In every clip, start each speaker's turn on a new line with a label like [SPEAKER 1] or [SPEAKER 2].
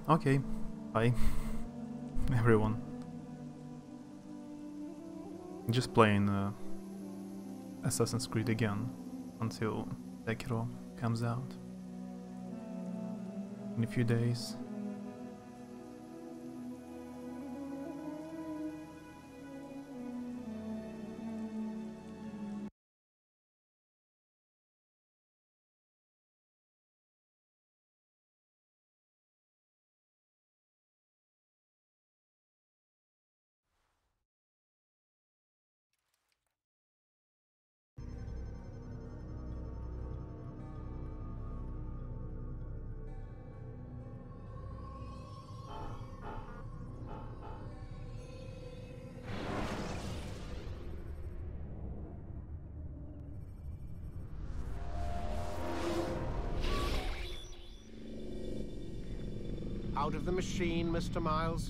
[SPEAKER 1] Okay. Hi, everyone. Just playing Assassin's Creed again until Sekiro comes out in a few days.
[SPEAKER 2] Out of the machine, Mr. Miles?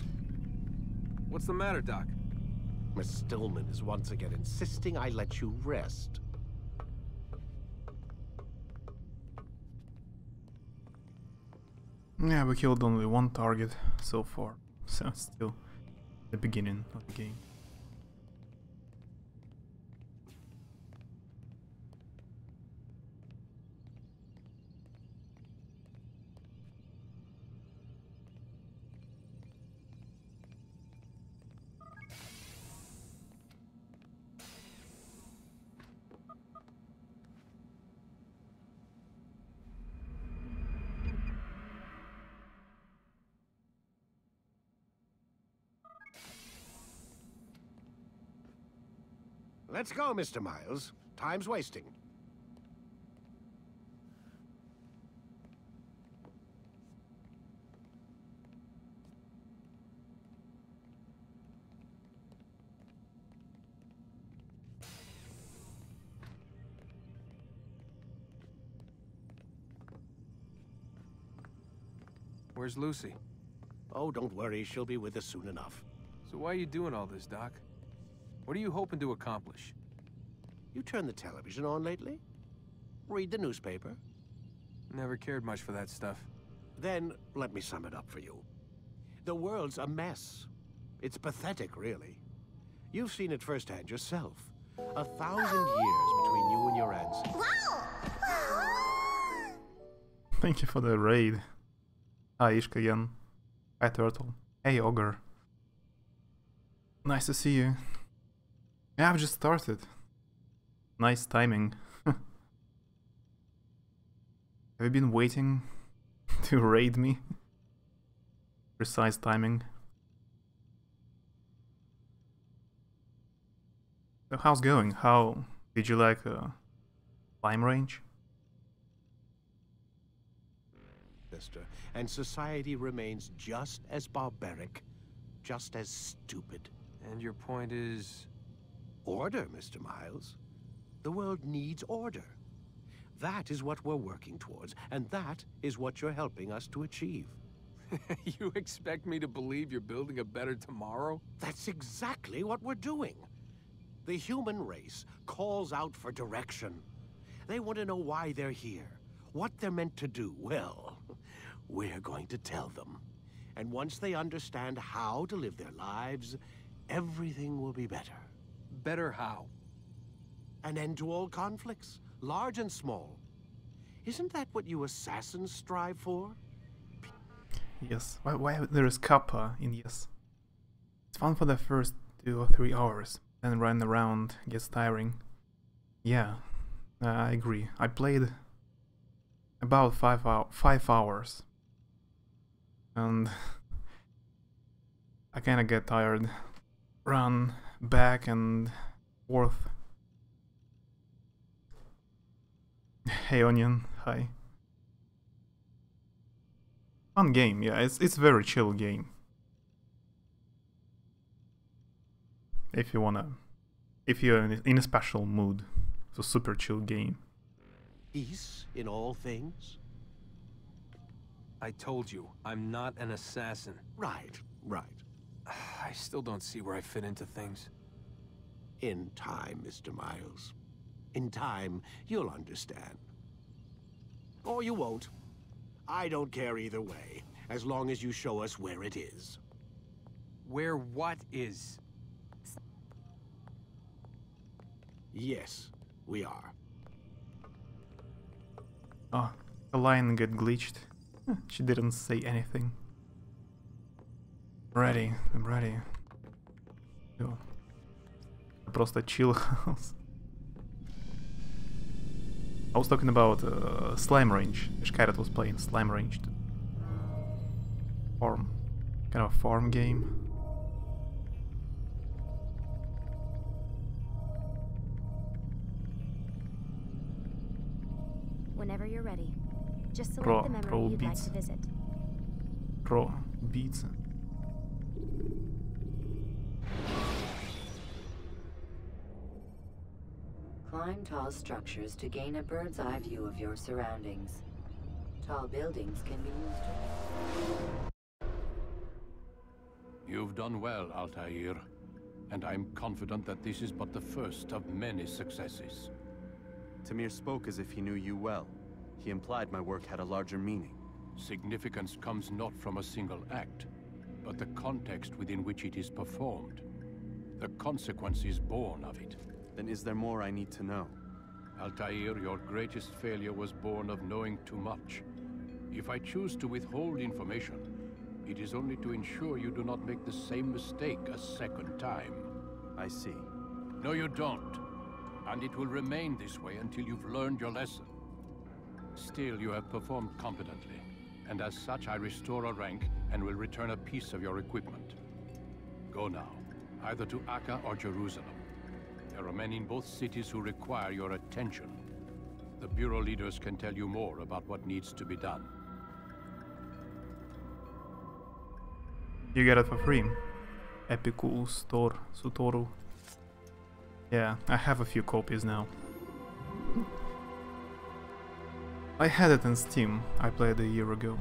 [SPEAKER 3] What's the matter, Doc?
[SPEAKER 2] Miss Stillman is once again insisting I let you rest.
[SPEAKER 1] Yeah, we killed only one target so far, so it's still the beginning of the game.
[SPEAKER 2] Let's go, Mr. Miles. Time's wasting.
[SPEAKER 3] Where's Lucy?
[SPEAKER 2] Oh, don't worry. She'll be with us soon enough.
[SPEAKER 3] So why are you doing all this, Doc? What are you hoping to accomplish?
[SPEAKER 2] You turned the television on lately? Read the newspaper?
[SPEAKER 3] Never cared much for that stuff.
[SPEAKER 2] Then, let me sum it up for you. The world's a mess. It's pathetic, really. You've seen it firsthand yourself. 1,000 years between you and your ancestors.
[SPEAKER 1] Thank you for the raid. Hi Ishka again. Hi Turtle. Hey Ogre. Nice to see you. Yeah, I've just started. Nice timing. Have you been waiting to raid me? Precise timing. So how's going? How did you like climb range?
[SPEAKER 2] Sister, and society remains just as barbaric, just as stupid.
[SPEAKER 3] And your point is?
[SPEAKER 2] Order, Mr. Miles. The world needs order. That is what we're working towards, and that is what you're helping us to achieve.
[SPEAKER 3] You expect me to believe you're building a better tomorrow?
[SPEAKER 2] That's exactly what we're doing. The human race calls out for direction. They want to know why they're here, what they're meant to do. Well, we're going to tell them. And once they understand how to live their lives, everything will be better.
[SPEAKER 3] Better how?
[SPEAKER 2] An end to all conflicts, large and small. Isn't that what you assassins strive for?
[SPEAKER 1] Yes. Why there is Kappa in yes? It's fun for the first 2 or 3 hours, then running around gets tiring. Yeah, I agree. I played about 5 hours, and I kinda get tired. Run back and forth. Hey Onion, hi. Fun game, yeah, it's very chill game. If you wanna, if you're in a special mood, it's a super chill game.
[SPEAKER 2] Peace in all things?
[SPEAKER 3] I told you, I'm not an assassin.
[SPEAKER 2] Right, right.
[SPEAKER 3] I still don't see where I fit into things.
[SPEAKER 2] In time, Mr. Miles. In time, you'll understand. Or you won't. I don't care either way. as long as you show us where it is.
[SPEAKER 3] Where what is?
[SPEAKER 2] Yes, we are.
[SPEAKER 1] Oh, the line got glitched. She didn't say anything. Ready, I'm ready. Yo. Просто chill house. I was talking about slime range. Kyrie was playing slime range. Farm. Kind of a farm game.
[SPEAKER 4] Whenever you're ready, just select the memory you'd like to visit.
[SPEAKER 1] Pro beats.
[SPEAKER 5] Climb tall structures to gain a bird's eye view of your surroundings. Tall buildings can be used.
[SPEAKER 6] You've done well, Altair, and I'm confident that this is but the first of many successes.
[SPEAKER 7] Tamir spoke as if he knew you well. He implied my work had a larger meaning.
[SPEAKER 6] Significance comes not from a single act, but the context within which it is performed. The consequences born of it.
[SPEAKER 7] Then is there more I need to know?
[SPEAKER 6] Altair, your greatest failure was born of knowing too much. If I choose to withhold information, it is only to ensure you do not make the same mistake a second time.
[SPEAKER 7] I see.
[SPEAKER 6] No, you don't. And it will remain this way until you've learned your lesson. Still, you have performed competently, and as such I restore a rank and will return a piece of your equipment. Go now, either to Akka or Jerusalem. There are men in both cities who require your attention. The Bureau leaders can tell you more about what needs to be done.
[SPEAKER 1] You get it for free. Epiku Store Sutoru. Yeah, I have a few copies now. I had it in Steam. I played a year ago.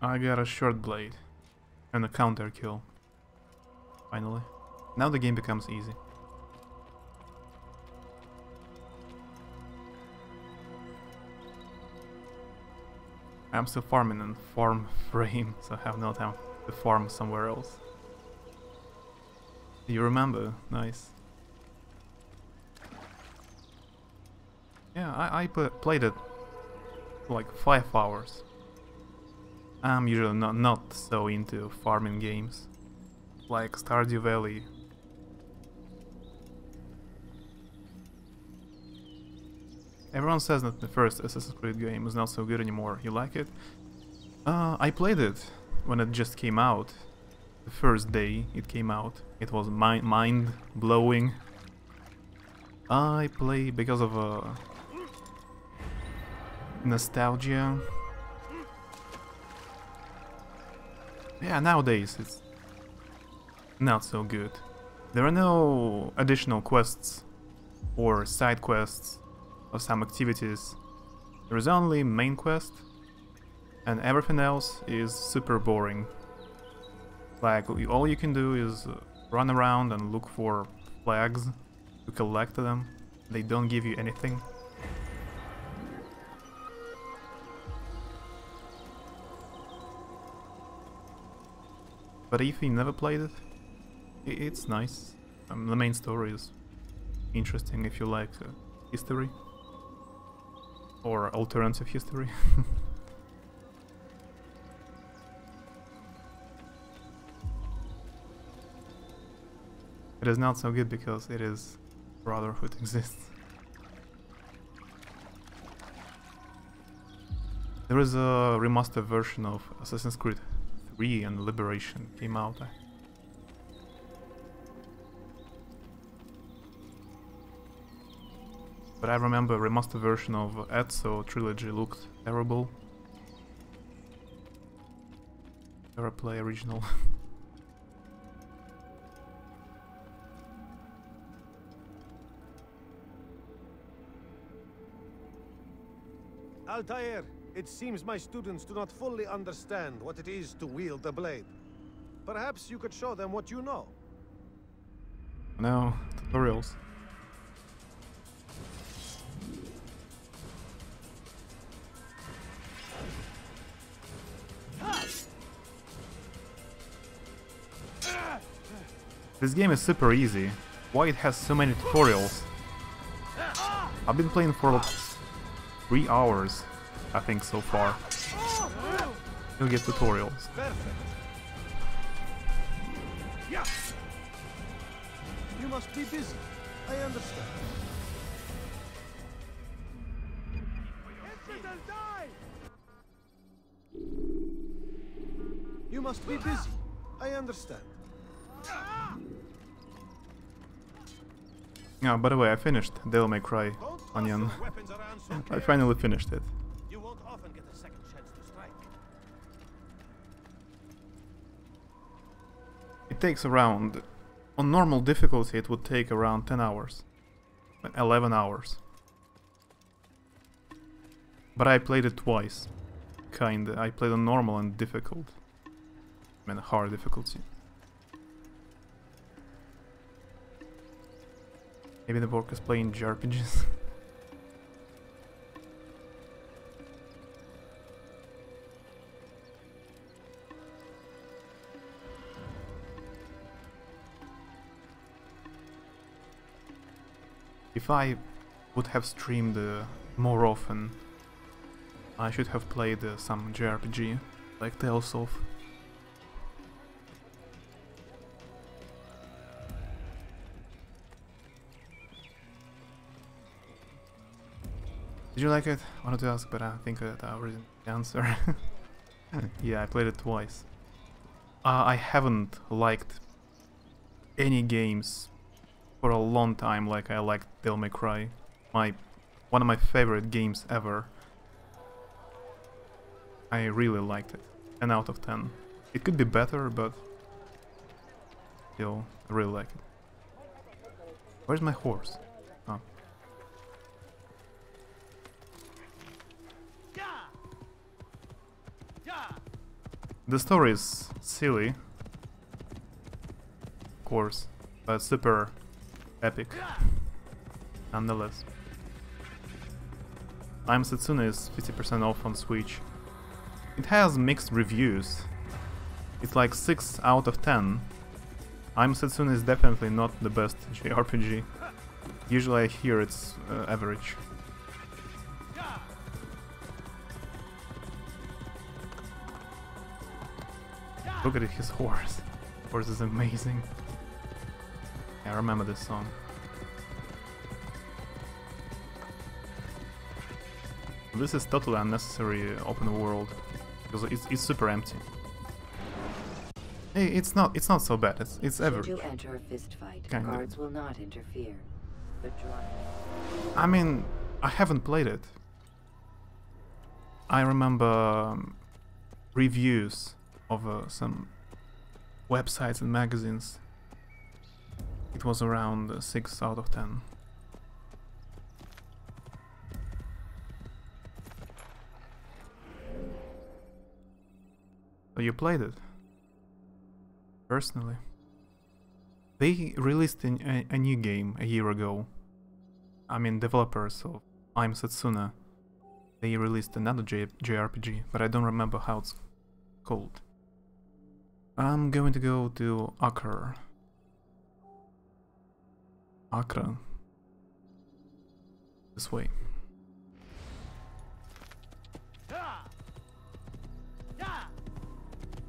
[SPEAKER 1] I got a short blade and a counter kill. Finally. Now the game becomes easy. I'm still farming in farm frame, so I have no time to farm somewhere else. You remember? Nice. Yeah, I played it for like 5 hours. I'm usually not so into farming games, like Stardew Valley. Everyone says that the first Assassin's Creed game is not so good anymore. You like it? I played it when it just came out. The first day it came out. It was mind-blowing. I play because of nostalgia. Yeah, nowadays it's not so good. There are no additional quests or side quests or some activities. There is only main quest, and everything else is super boring. Like, all you can do is run around and look for flags to collect them. They don't give you anything. But if you never played it, it's nice. The main story is interesting if you like history or alternative history. It is not so good because it is Brotherhood exists. There is a remastered version of Assassin's Creed 3 and Liberation came out. But I remember remastered version of Ezio trilogy looked terrible. Never play original.
[SPEAKER 8] Altair, it seems my students do not fully understand what it is to wield the blade. Perhaps you could show them what you know.
[SPEAKER 1] No, tutorials. This game is super easy. Why it has so many tutorials? I've been playing for 3 hours, I think, so far. You'll get tutorials.
[SPEAKER 8] You must be busy. I understand. You must be busy. I understand.
[SPEAKER 1] Yeah, by the way, I finished Devil May Cry Onion. I finally finished it.
[SPEAKER 8] You won't often get a second chance to strike.
[SPEAKER 1] It takes around... On normal difficulty it would take around 10 hours. 11 hours. But I played it twice. Kinda. I played on normal and difficult. I mean hard difficulty. Maybe the work is playing JRPGs. If I would have streamed more often, I should have played some JRPG, like Tales of. Did you like it? I wanted to ask, but I think that I already know the answer. Yeah, I played it twice. I haven't liked any games for a long time like I liked Devil May Cry. One of my favorite games ever. I really liked it. 10 out of 10. It could be better, but still, I really like it. Where's my horse? Oh. The story is silly, of course, but super epic, nonetheless. I'm Setsuna is 50% off on Switch. It has mixed reviews. It's like 6 out of 10. I'm Setsuna is definitely not the best JRPG. Usually I hear it's average. Look at it, his horse. Horse is amazing. Yeah, I remember this song. This is totally unnecessary open world because it's super empty. Hey, it's not so bad. It's average.
[SPEAKER 5] Should you enter a fist fight,
[SPEAKER 1] Kinda.
[SPEAKER 5] guards will not interfere. But
[SPEAKER 1] I mean, I haven't played it. I remember reviews of some websites and magazines. It was around 6 out of 10. So you played it? Personally? They released a new game a year ago. I mean, developers of I'm Setsuna. They released another JRPG, but I don't remember how it's called. I'm going to go to Accra. Accra. This way.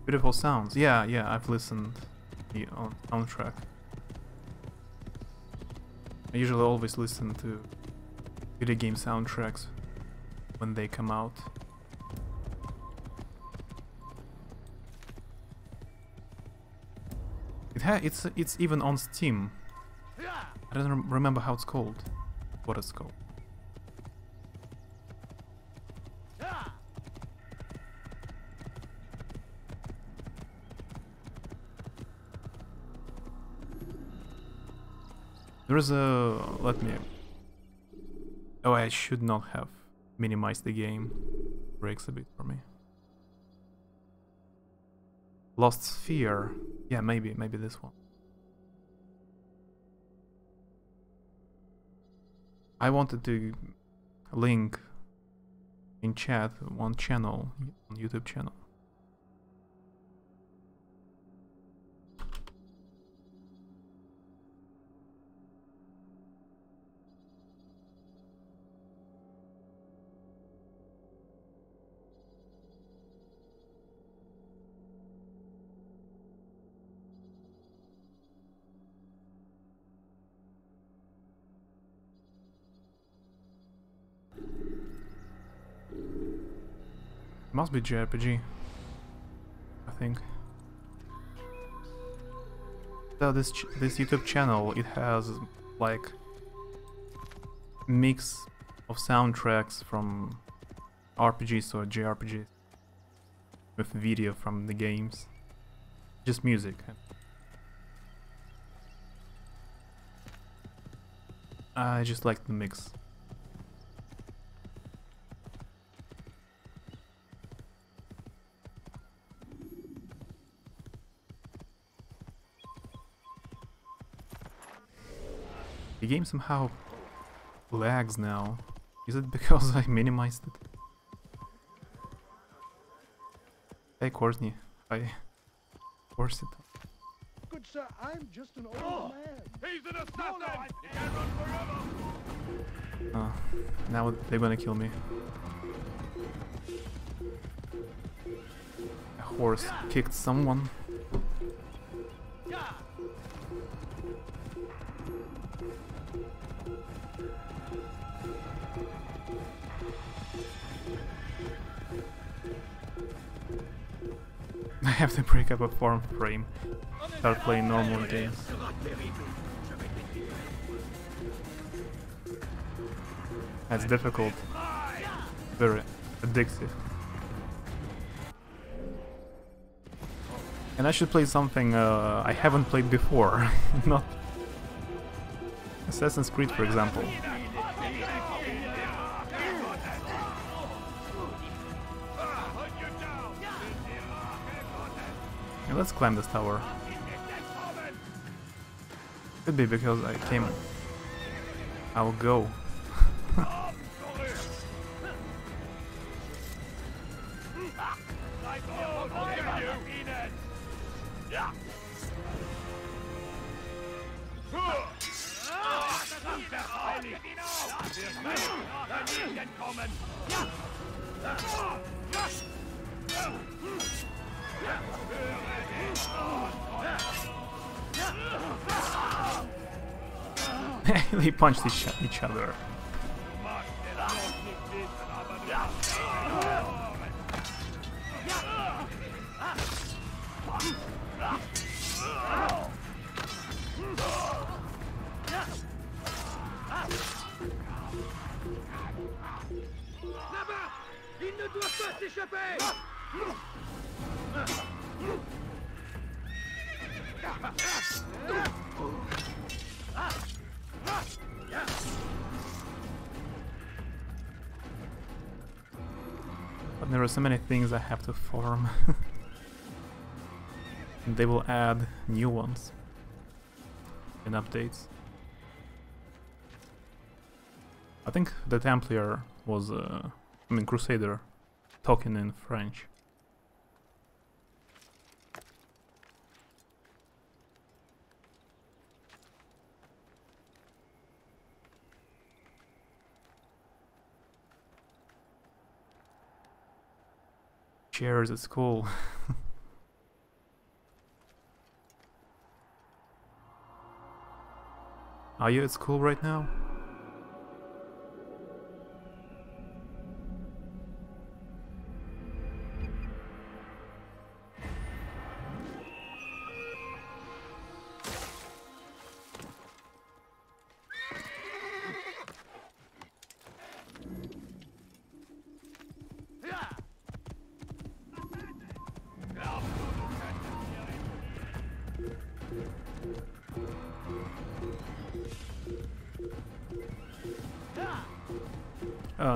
[SPEAKER 1] Beautiful sounds. Yeah, I've listened to the soundtrack. I usually always listen to video game soundtracks when they come out. It's even on Steam. I don't remember how it's called. What it's called. There is a... let me... Oh, I should not have minimized the game. Breaks a bit for me. Lost Sphere. Yeah, maybe this one. I wanted to link in chat one channel, on YouTube channel. Must be JRPG, I think. So this YouTube channel, it has like mix of soundtracks from RPGs or JRPGs with video from the games, just music. I just like the mix. The game somehow lags now. Is it because I minimized it? Hey Courtney, I forced it.
[SPEAKER 9] Good sir, I'm just an old man.
[SPEAKER 2] He's an assassin! He can run forever!
[SPEAKER 1] Now they're gonna kill me. A horse kicked someone. I have to break up a form frame, start playing normal games. That's difficult, very addictive. And I should play something I haven't played before, not Assassin's Creed, for example. Let's climb this tower. Could be because I came. I will go. They punched each other.
[SPEAKER 2] Il ne doit pas s'échapper!
[SPEAKER 1] But there are so many things I have to farm. And they will add new ones in updates. I think the Templar was, Crusader, talking in French. Chairs at school. Are you at school right now?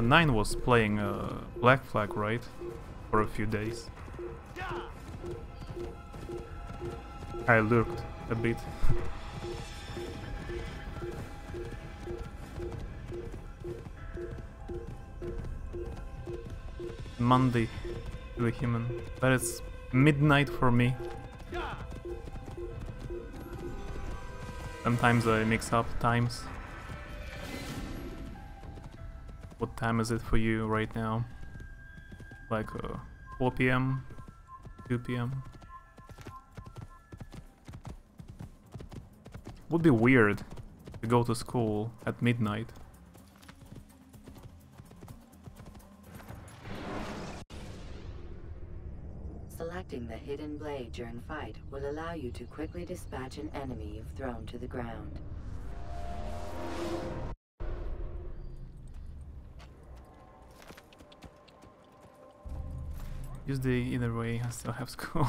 [SPEAKER 1] Nine was playing Black Flag, right? For a few days. I lurked a bit. Monday to the human, but it's midnight for me. Sometimes I mix up times. What time is it for you right now? Like 4 p.m? 2 p.m? Would be weird to go to school at midnight.
[SPEAKER 5] activate during fight will allow you to quickly dispatch an enemy you've thrown to the ground.
[SPEAKER 1] Use the either way, I still have school.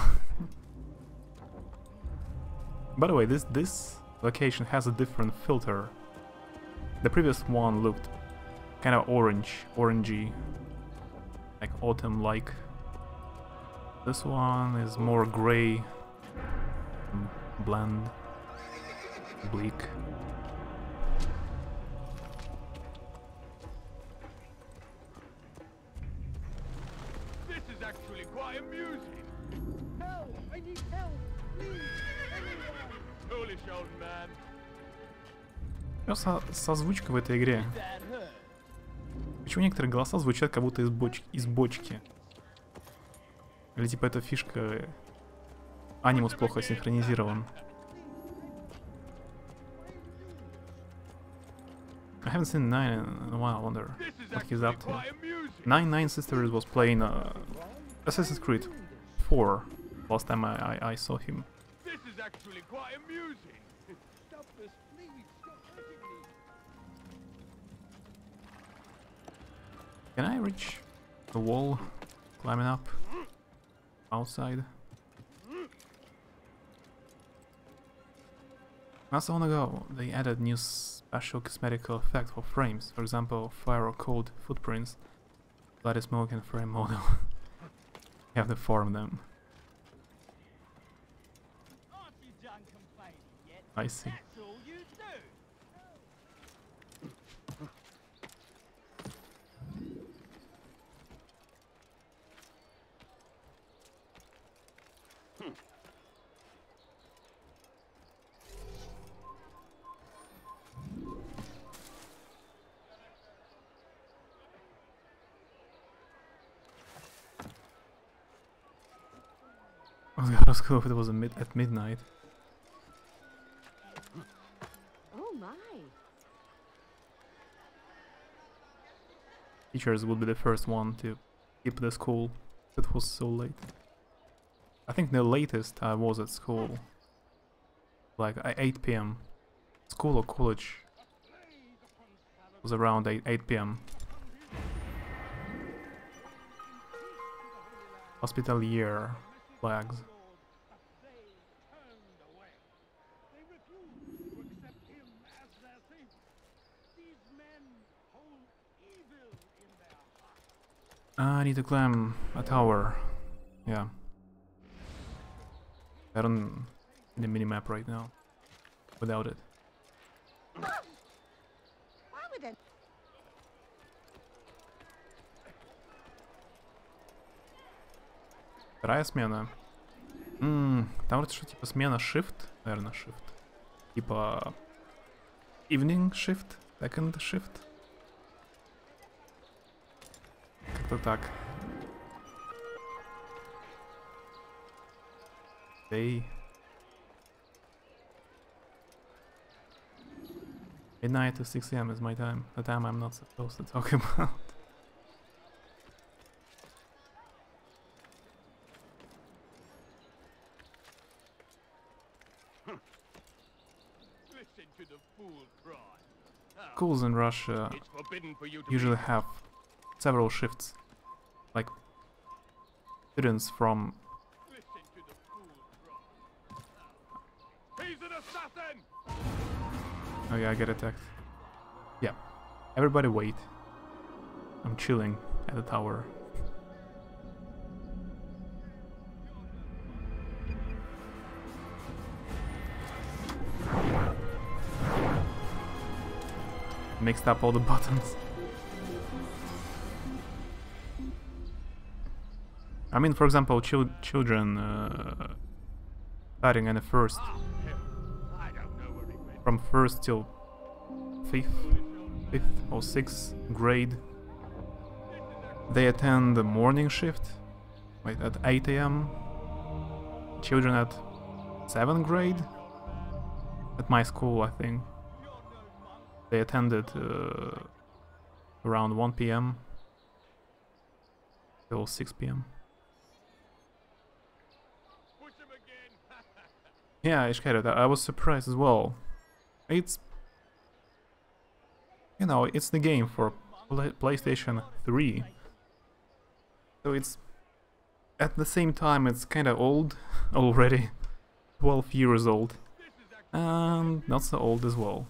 [SPEAKER 1] By the way, this location has a different filter. The previous one looked kind of orangey, like autumn-like. This one is more gray, bland, bleak.
[SPEAKER 10] This is actually quite amusing.
[SPEAKER 9] Help! I need help! Please! Anyone!
[SPEAKER 10] Foolish old man.
[SPEAKER 1] Созвучка в этой игре. Почему некоторые голоса звучат как будто из бочки? Или типа эта фишка анимус плохо синхронизирован. I haven't seen Nine in a while, I wonder what he's up to. Nine Sisters was playing Assassin's Creed 4 last time I saw him.
[SPEAKER 10] This is actually quite amusing.
[SPEAKER 9] Stop this, please! Stop hurting me!
[SPEAKER 1] Can I reach the wall climbing up outside? Not so long ago, they added new special cosmetical effect for frames, for example, fire or cold footprints, bloody smoke and frame model. You have to form them. I see. I was gonna go if it was at midnight.
[SPEAKER 4] Oh my.
[SPEAKER 1] Teachers would be the first one to keep the school. It was so late. I think the latest I was at school, like 8 p.m. School or college was around 8 p.m. Hospitalier flags. I need to climb a tower. Yeah. I don't need a minimap right now. Without it. Вторая смена. Там вроде что типа смена shift, наверное, shift. Типа evening shift, second shift. Как-то так. Day. Midnight to 6 a.m. is my time. The time I'm not supposed to talk about. Schools in Russia usually have several shifts, like students from... Oh yeah, I get attacked. Yeah, everybody wait. I'm chilling at the tower. Mixed up all the buttons. I mean, for example, children starting in the first, from first till fifth or sixth grade, they attend the morning shift, wait, at 8 a.m. Children at 7th grade, at my school, I think. They attended around 1 p.m. till 6 p.m. Yeah, I was surprised as well. It's... You know, it's the game for PlayStation 3. So it's... At the same time, it's kinda old already. 12 years old. And not so old as well.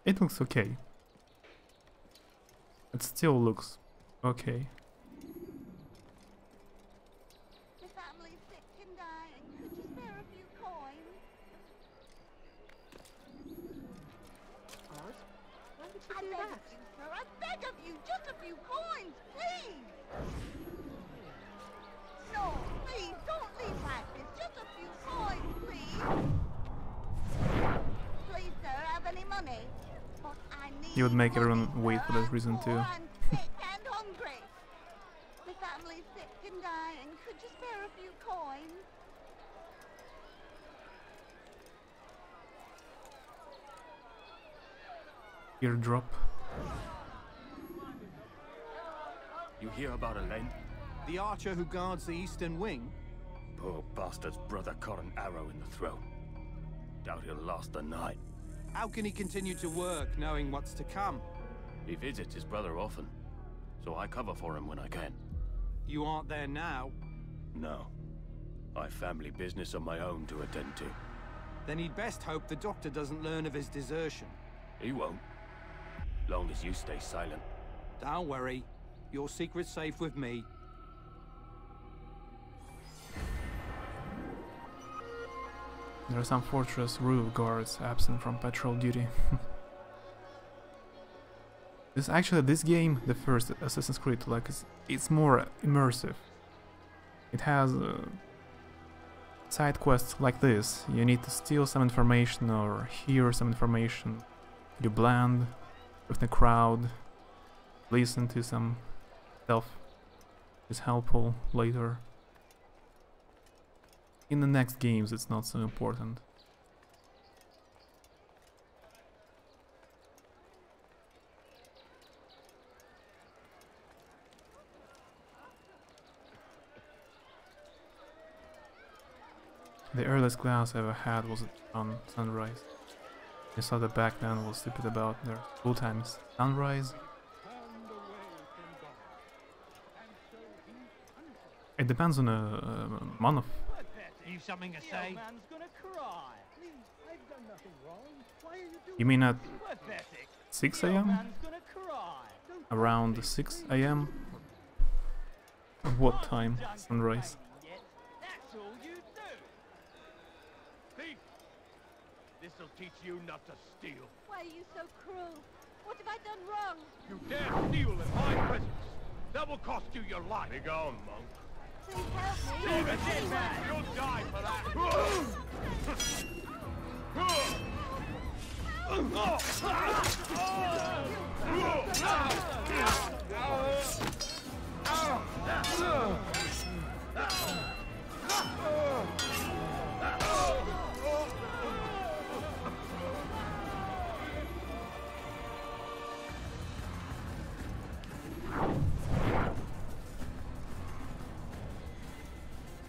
[SPEAKER 1] It looks okay. It still looks okay.
[SPEAKER 11] The family's sick and dying. Could you spare a few coins?
[SPEAKER 9] What? Why would you
[SPEAKER 11] I
[SPEAKER 9] do
[SPEAKER 11] beg
[SPEAKER 9] that?
[SPEAKER 11] of you, sir. I beg of you. Just a few coins, please. No, please, don't leave like this. Just a few coins, please. Please, sir, have any money? But I need
[SPEAKER 1] You would make
[SPEAKER 11] money,
[SPEAKER 1] everyone wait for
[SPEAKER 11] sir.
[SPEAKER 1] that reason
[SPEAKER 11] I'm
[SPEAKER 1] too.
[SPEAKER 11] poor, I'm sick and hungry. The family's sick and dying. Could you spare a few coins?
[SPEAKER 1] Eardrop.
[SPEAKER 12] You hear about Elaine?
[SPEAKER 3] The archer who guards the eastern wing?
[SPEAKER 12] Poor bastard's brother caught an arrow in the throat. Doubt he'll last the night.
[SPEAKER 3] How can he continue to work, knowing what's to come?
[SPEAKER 12] He visits his brother often, so I cover for him when I can.
[SPEAKER 3] You aren't there now.
[SPEAKER 12] No. I've family business of my own to attend to.
[SPEAKER 3] Then he'd best hope the doctor doesn't learn of his desertion.
[SPEAKER 12] He won't. Long as you stay silent.
[SPEAKER 3] Don't worry. Your secret's safe with me.
[SPEAKER 1] There are some fortress roof guards absent from patrol duty. This game, the first Assassin's Creed, like it's more immersive. It has side quests like this. You need to steal some information or hear some information. You blend with the crowd, listen to some stuff. Is helpful later. In the next games, it's not so important. The earliest class I ever had was on Sunrise. I saw that back then was stupid about their school times. Sunrise? It depends on a month.
[SPEAKER 10] You something to say?
[SPEAKER 9] Man's gonna cry. Please, I've done nothing wrong. Why are you doing
[SPEAKER 1] You mean at
[SPEAKER 9] pathetic?
[SPEAKER 1] 6
[SPEAKER 9] The old
[SPEAKER 1] AM?
[SPEAKER 9] man's gonna cry.
[SPEAKER 1] Around 6 AM? What time? Sunrise.
[SPEAKER 9] That's all you do.
[SPEAKER 10] Thief! This'll teach you not to steal.
[SPEAKER 11] Why are you so cruel? What have I done wrong?
[SPEAKER 10] You dare steal in my presence. That will cost you your life. Be gone, monk.
[SPEAKER 11] Please help me.
[SPEAKER 10] Leave it in there. You'll die for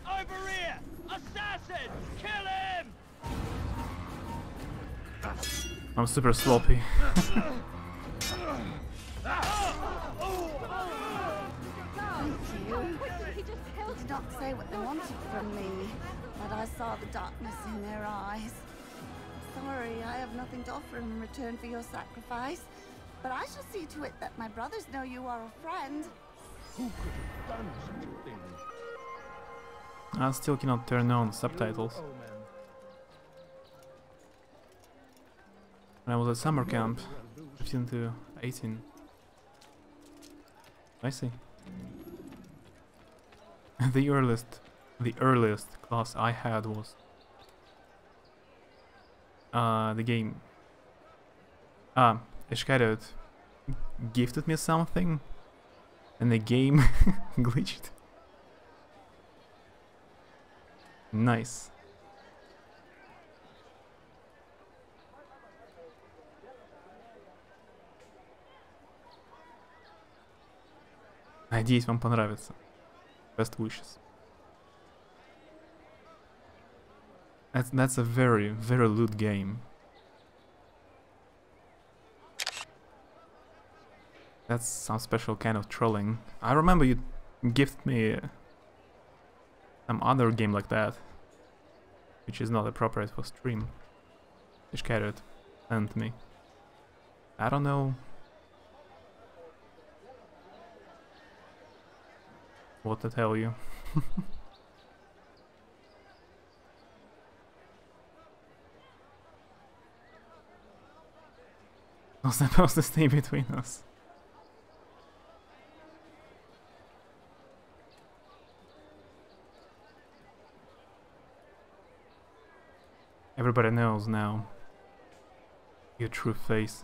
[SPEAKER 9] Over here! Assassin! Kill him!
[SPEAKER 1] I'm super sloppy.
[SPEAKER 11] He just did not say what they wanted from me, but I saw the darkness in their eyes. Sorry, I have nothing to offer in return for your sacrifice, but I shall see to it that my brothers know you are a friend.
[SPEAKER 10] Who could have done such a thing?
[SPEAKER 1] I still cannot turn on subtitles. When I was at summer camp, 15 to 18. I see. The earliest class I had was the game. Ishkaret gifted me something, and the game glitched. Nice. Надеюсь, вам понравится. Best wishes. That's a very, very loot game. That's some special kind of trolling. I remember you gifted me some other game like that, which is not appropriate for stream. Which Carrot sent me. I don't know what to tell you. Not supposed to stay between us. Everybody knows now your true face.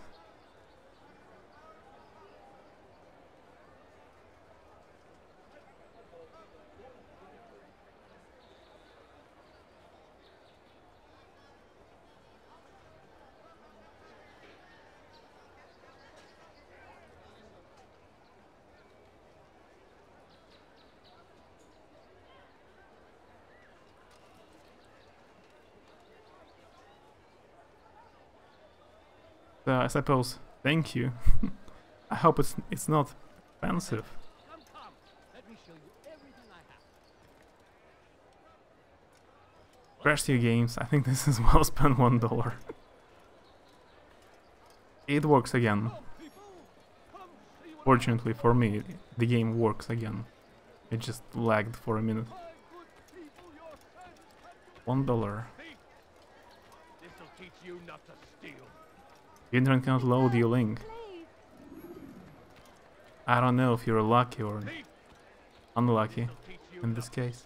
[SPEAKER 1] I suppose, thank you. I hope it's not expensive. Crash your games, I think this is well spent $1. It works again. Fortunately for me, the game works again. It just lagged for a minute. $1.
[SPEAKER 10] This'll teach you not to steal.
[SPEAKER 1] Internet cannot load your link. I don't know if you're lucky or unlucky in this case.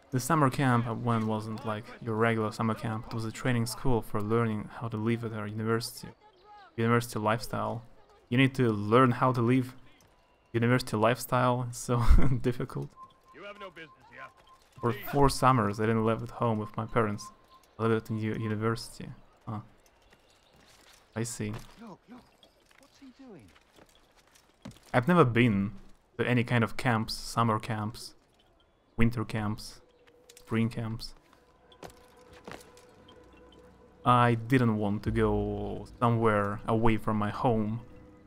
[SPEAKER 1] The summer camp I went wasn't like your regular summer camp. It was a training school for learning how to live at our university lifestyle. You need to learn how to live university lifestyle. It's so difficult.
[SPEAKER 10] You have no business here.
[SPEAKER 1] For 4 summers I didn't live at home with my parents. I lived in university. Huh. I see.
[SPEAKER 13] Look, what's he doing?
[SPEAKER 1] I've never been to any kind of camps, summer camps, winter camps, spring camps. I didn't want to go somewhere away from my home,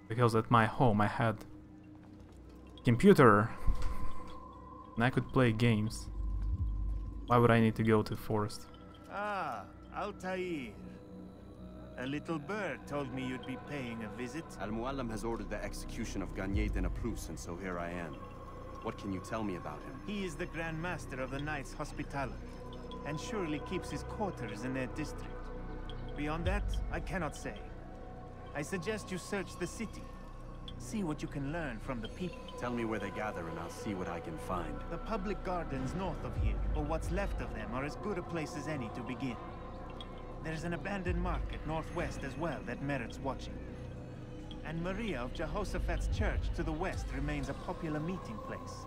[SPEAKER 1] because at my home I had computer and I could play games. Why would I need to go to forest?
[SPEAKER 14] Ah, Altair. A little bird told me you'd be paying a visit.
[SPEAKER 7] Al-Muallim has ordered the execution of Garnier de Naplouse, and so here I am. What can you tell me about him?
[SPEAKER 14] He is the Grand Master of the Knights Hospitality, and surely keeps his quarters in their district. Beyond that, I cannot say. I suggest you search the city. See what you can learn from the people.
[SPEAKER 7] Tell me where they gather and I'll see what I can find.
[SPEAKER 14] The public gardens north of here, or what's left of them, are as good a place as any to begin. There's an abandoned market northwest as well that merits watching. And Maria of Jehoshaphat's church to the west remains a popular meeting place.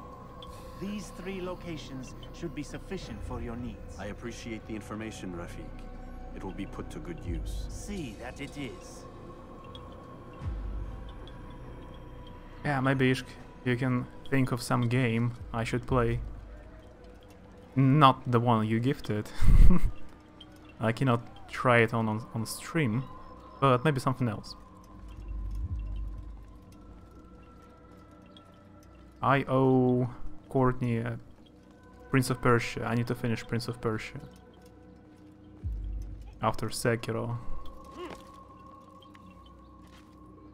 [SPEAKER 14] These 3 locations should be sufficient for your needs.
[SPEAKER 7] I appreciate the information, Rafiq. It will be put to good use.
[SPEAKER 14] See that it is.
[SPEAKER 1] Yeah, maybe you can think of some game I should play. Not the one you gifted. I cannot try it on stream, but maybe something else. I owe Courtney Prince of Persia. I need to finish Prince of Persia after Sekiro.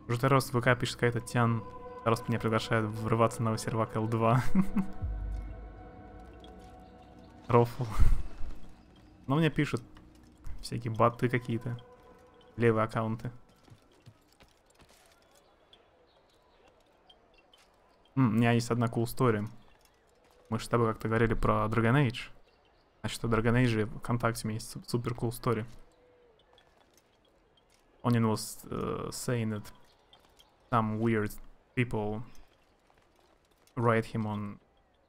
[SPEAKER 1] Уже раз в ВК пишет какая-то Тян. Раз меня приглашает врываться на сервак L2. Рофл. Но мне пишут всякие баты какие-то. Левые аккаунты. У меня есть одна cool story. Мы же с тобой как-то говорили про Dragon Age. Значит, у Dragon Age ВКонтакте у меня есть супер cool story. Onion was saying that some weird people write him on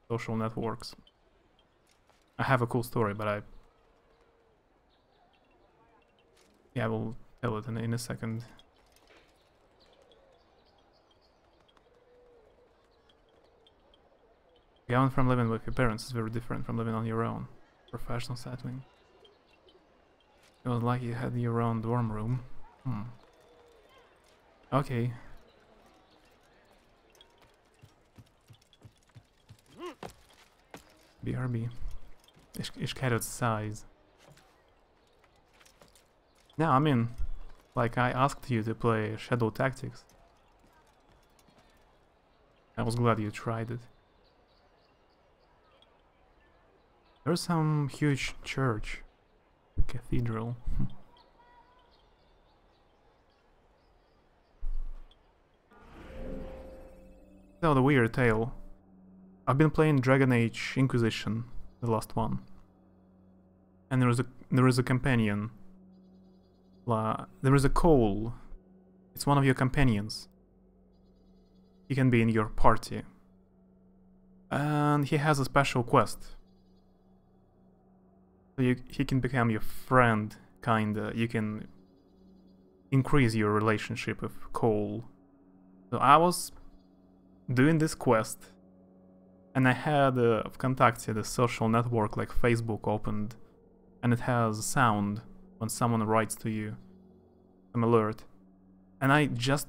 [SPEAKER 1] social networks. I have a cool story, but I will tell it in a second. Going from living with your parents is very different from living on your own. Professional settling. It was like you had your own dorm room. Okay. BRB. Ich carrot size. No, I mean, like I asked you to play Shadow Tactics. I was glad you tried it. There's some huge church. Cathedral. So the weird tale. I've been playing Dragon Age Inquisition, the last one. And there is a companion. There is a Cole. It's one of your companions. He can be in your party. And he has a special quest. So he can become your friend, kinda. You can increase your relationship with Cole. So I was doing this quest, and I had contacted a social network like Facebook opened, and it has sound when someone writes to you, some alert. And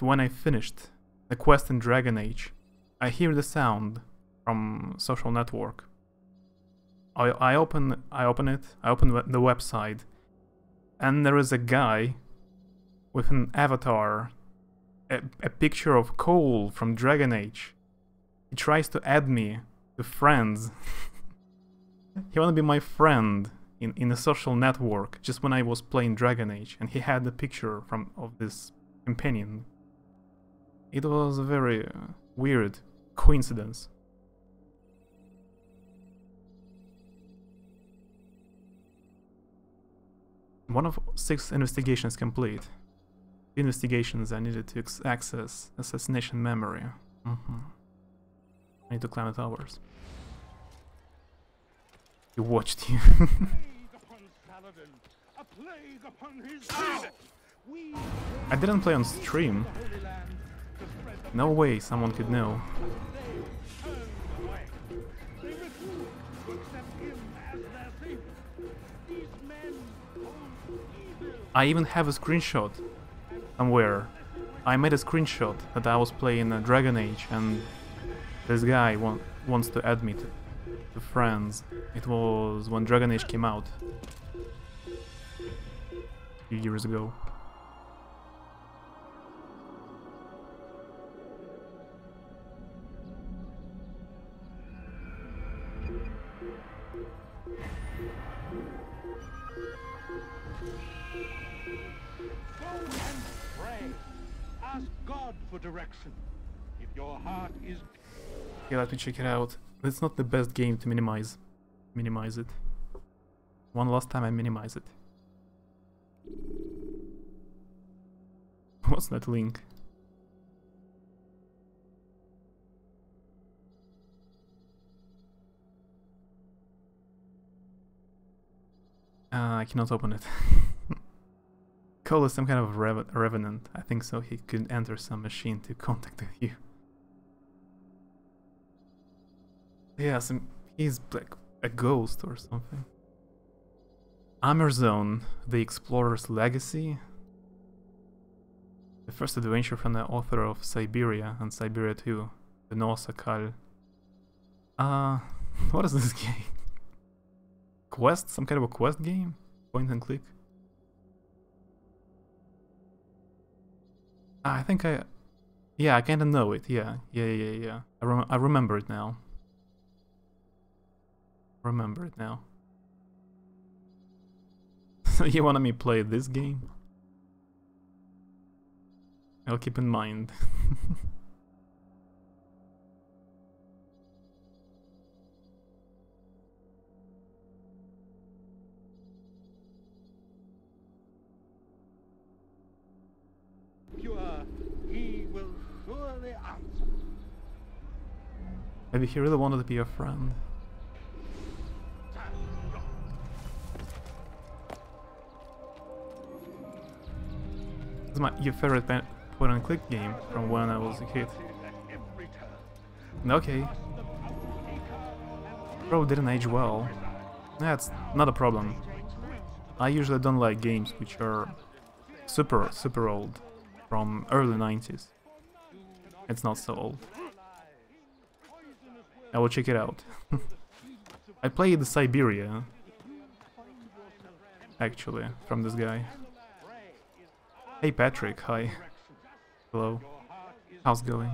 [SPEAKER 1] when I finished the quest in Dragon Age, I hear the sound from social network. I open it, I open the website, and there is a guy with an avatar, a picture of Cole from Dragon Age. He tries to add me to friends. He wanna be my friend in a social network just when I was playing Dragon Age, and he had the picture of this companion. It was a very weird coincidence. One of 6 investigations complete. The investigations I needed to access assassination memory. I need to climb the towers. He watched you. I didn't play on stream. No way someone could know. I even have a screenshot somewhere. I made a screenshot that I was playing Dragon Age, and this guy wants to add me to friends. It was when Dragon Age came out a few years ago.
[SPEAKER 10] Direction. If your heart is...
[SPEAKER 1] Okay, let me check it out. It's not the best game to minimize it. One last time I minimize it. What's that link? I cannot open it. Cole is some kind of revenant. I think so. He could enter some machine to contact with you. Yeah, he's like a ghost or something. Amerzone, the Explorer's Legacy. The first adventure from the author of Siberia and Siberia 2, the Nosakal. What is this game? Quest? Some kind of a quest game? Point and click? I think yeah, I kinda know it, yeah. I remember it now. So you wanna me play this game? I'll keep in mind.
[SPEAKER 10] He will surely answer.
[SPEAKER 1] Maybe he really wanted to be a friend. It's your favorite point and click game from when I was a kid. Okay. Pro didn't age well. That's not a problem. I usually don't like games which are super old, from early 90s. It's not so old. I will check it out. I played the Siberia, actually, from this guy. Hey Patrick, hi. Hello. How's it going?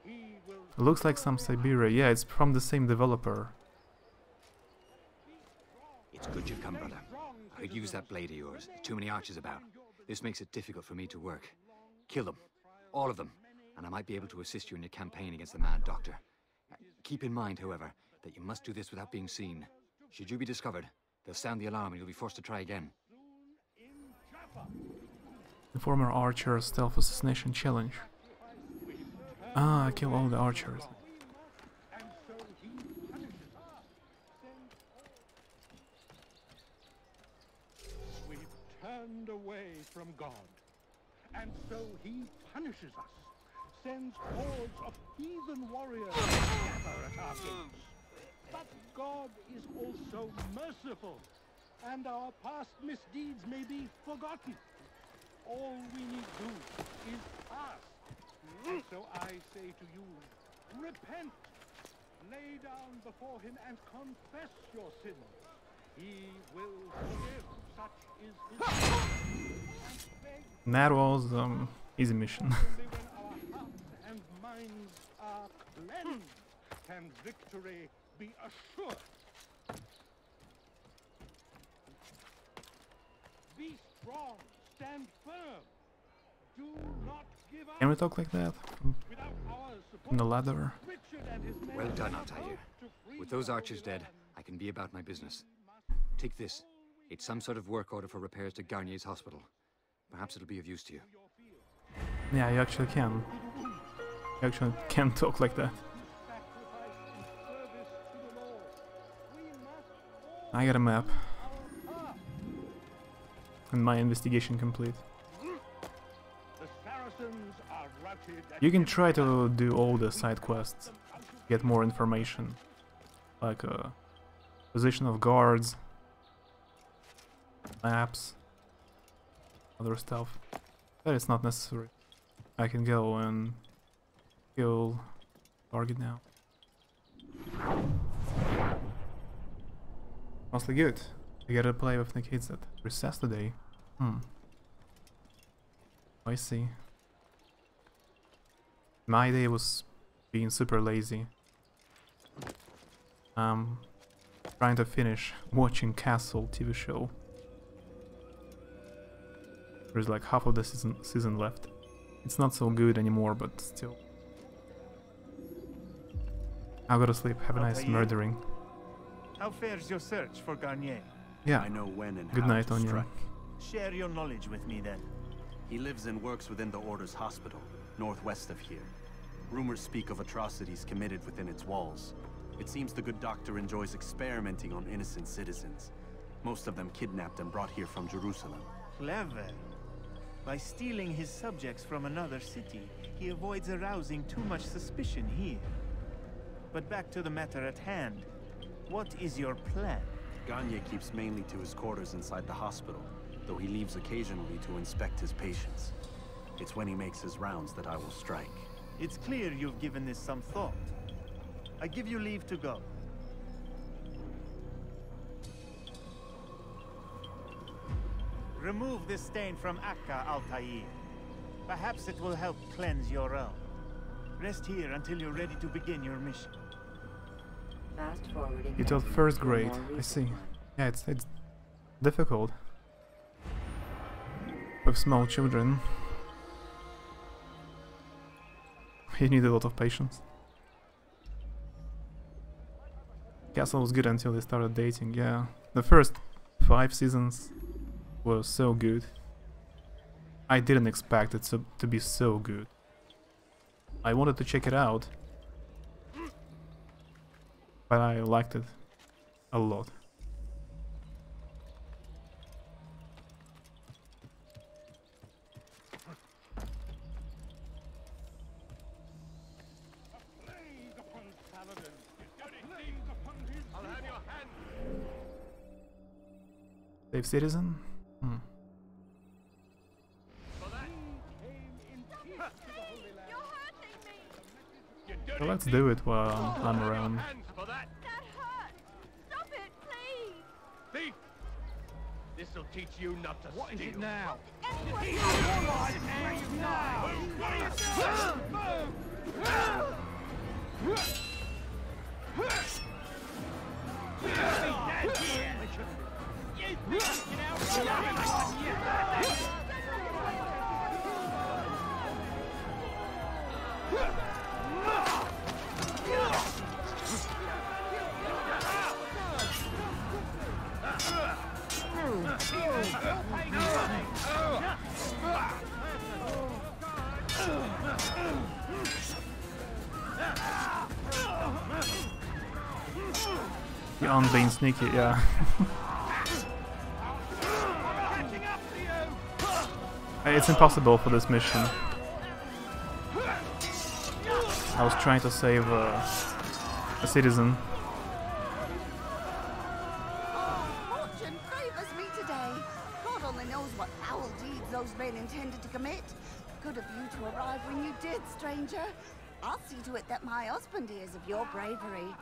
[SPEAKER 1] It looks like some Siberia. Yeah, it's from the same developer.
[SPEAKER 15] It's good you've come, brother. I could use that blade of yours. There's too many archers about. This makes it difficult for me to work. Kill them. All of them. And I might be able to assist you in your campaign against the Mad Doctor. Keep in mind, however, that you must do this without being seen. Should you be discovered, they'll sound the alarm and you'll be forced to try again.
[SPEAKER 1] The former archer stealth assassination challenge. Ah, kill all the archers.
[SPEAKER 10] We've turned away from God, and so he punishes us, sends hordes of heathen warriors to gather at our gates. But God is also merciful, and our past misdeeds may be forgotten. All we need do is fast. And so I say to you, repent, lay down before him and confess your sins. He will forgive, such is his
[SPEAKER 1] Nero's easy mission.
[SPEAKER 10] Only when our hearts and minds are cleansed can victory be assured. Be strong, stand firm. Do not give up.
[SPEAKER 1] Can we talk like that? From the ladder?
[SPEAKER 15] Well done, Altair. With those archers dead, I can be about my business. Take this. It's some sort of work order for repairs to Garnier's hospital. Perhaps it'll be of use to you.
[SPEAKER 1] Yeah, you actually can. You actually can talk like that. I got a map. And my investigation complete. You can try to do all the side quests, get more information, like position of guards, maps, other stuff, but it's not necessary. I can go and kill target now. Mostly good. I gotta play with the kids at recess today. I see. My day was being super lazy. Trying to finish watching Castle TV show. There's like half of the season left. It's not so good anymore, but still. I'll go to sleep. Have a nice murdering.
[SPEAKER 14] How fares your search for Garnier?
[SPEAKER 1] Yeah.
[SPEAKER 7] I know when and
[SPEAKER 1] good
[SPEAKER 7] how
[SPEAKER 1] night
[SPEAKER 7] to
[SPEAKER 1] on you.
[SPEAKER 7] strike.
[SPEAKER 14] Share your knowledge with me then.
[SPEAKER 7] He lives and works within the Order's hospital, northwest of here. Rumors speak of atrocities committed within its walls. It seems the good doctor enjoys experimenting on innocent citizens. Most of them kidnapped and brought here from Jerusalem.
[SPEAKER 14] Clever. By stealing his subjects from another city, he avoids arousing too much suspicion here. But back to the matter at hand. What is your plan?
[SPEAKER 7] Gagne keeps mainly to his quarters inside the hospital, though he leaves occasionally to inspect his patients. It's when he makes his rounds that I will strike.
[SPEAKER 14] It's clear you've given this some thought. I give you leave to go. Remove this stain from Akka, Altair. Perhaps it will help cleanse your realm. Rest here until you're ready to begin your mission.
[SPEAKER 5] Fast forwarding.
[SPEAKER 1] You taught first grade. I see. Yeah, it's difficult with small children. You need a lot of patience. Castle was good until they started dating. Yeah, the first 5 seasons were so good. I didn't expect it to be so good. I wanted to check it out, but I liked it a lot. Save citizen? Hmm. Well, let's do it while I'm around.
[SPEAKER 10] This'll teach you not to steal. What is it now?
[SPEAKER 1] You aren't being sneaky, yeah. It's impossible for this mission. I was trying to save a citizen.
[SPEAKER 11] Fortune favors me today. God only knows what foul deeds those men intended to commit. Good of you to arrive when you did, stranger. I'll see to it that my husband hears of your bravery.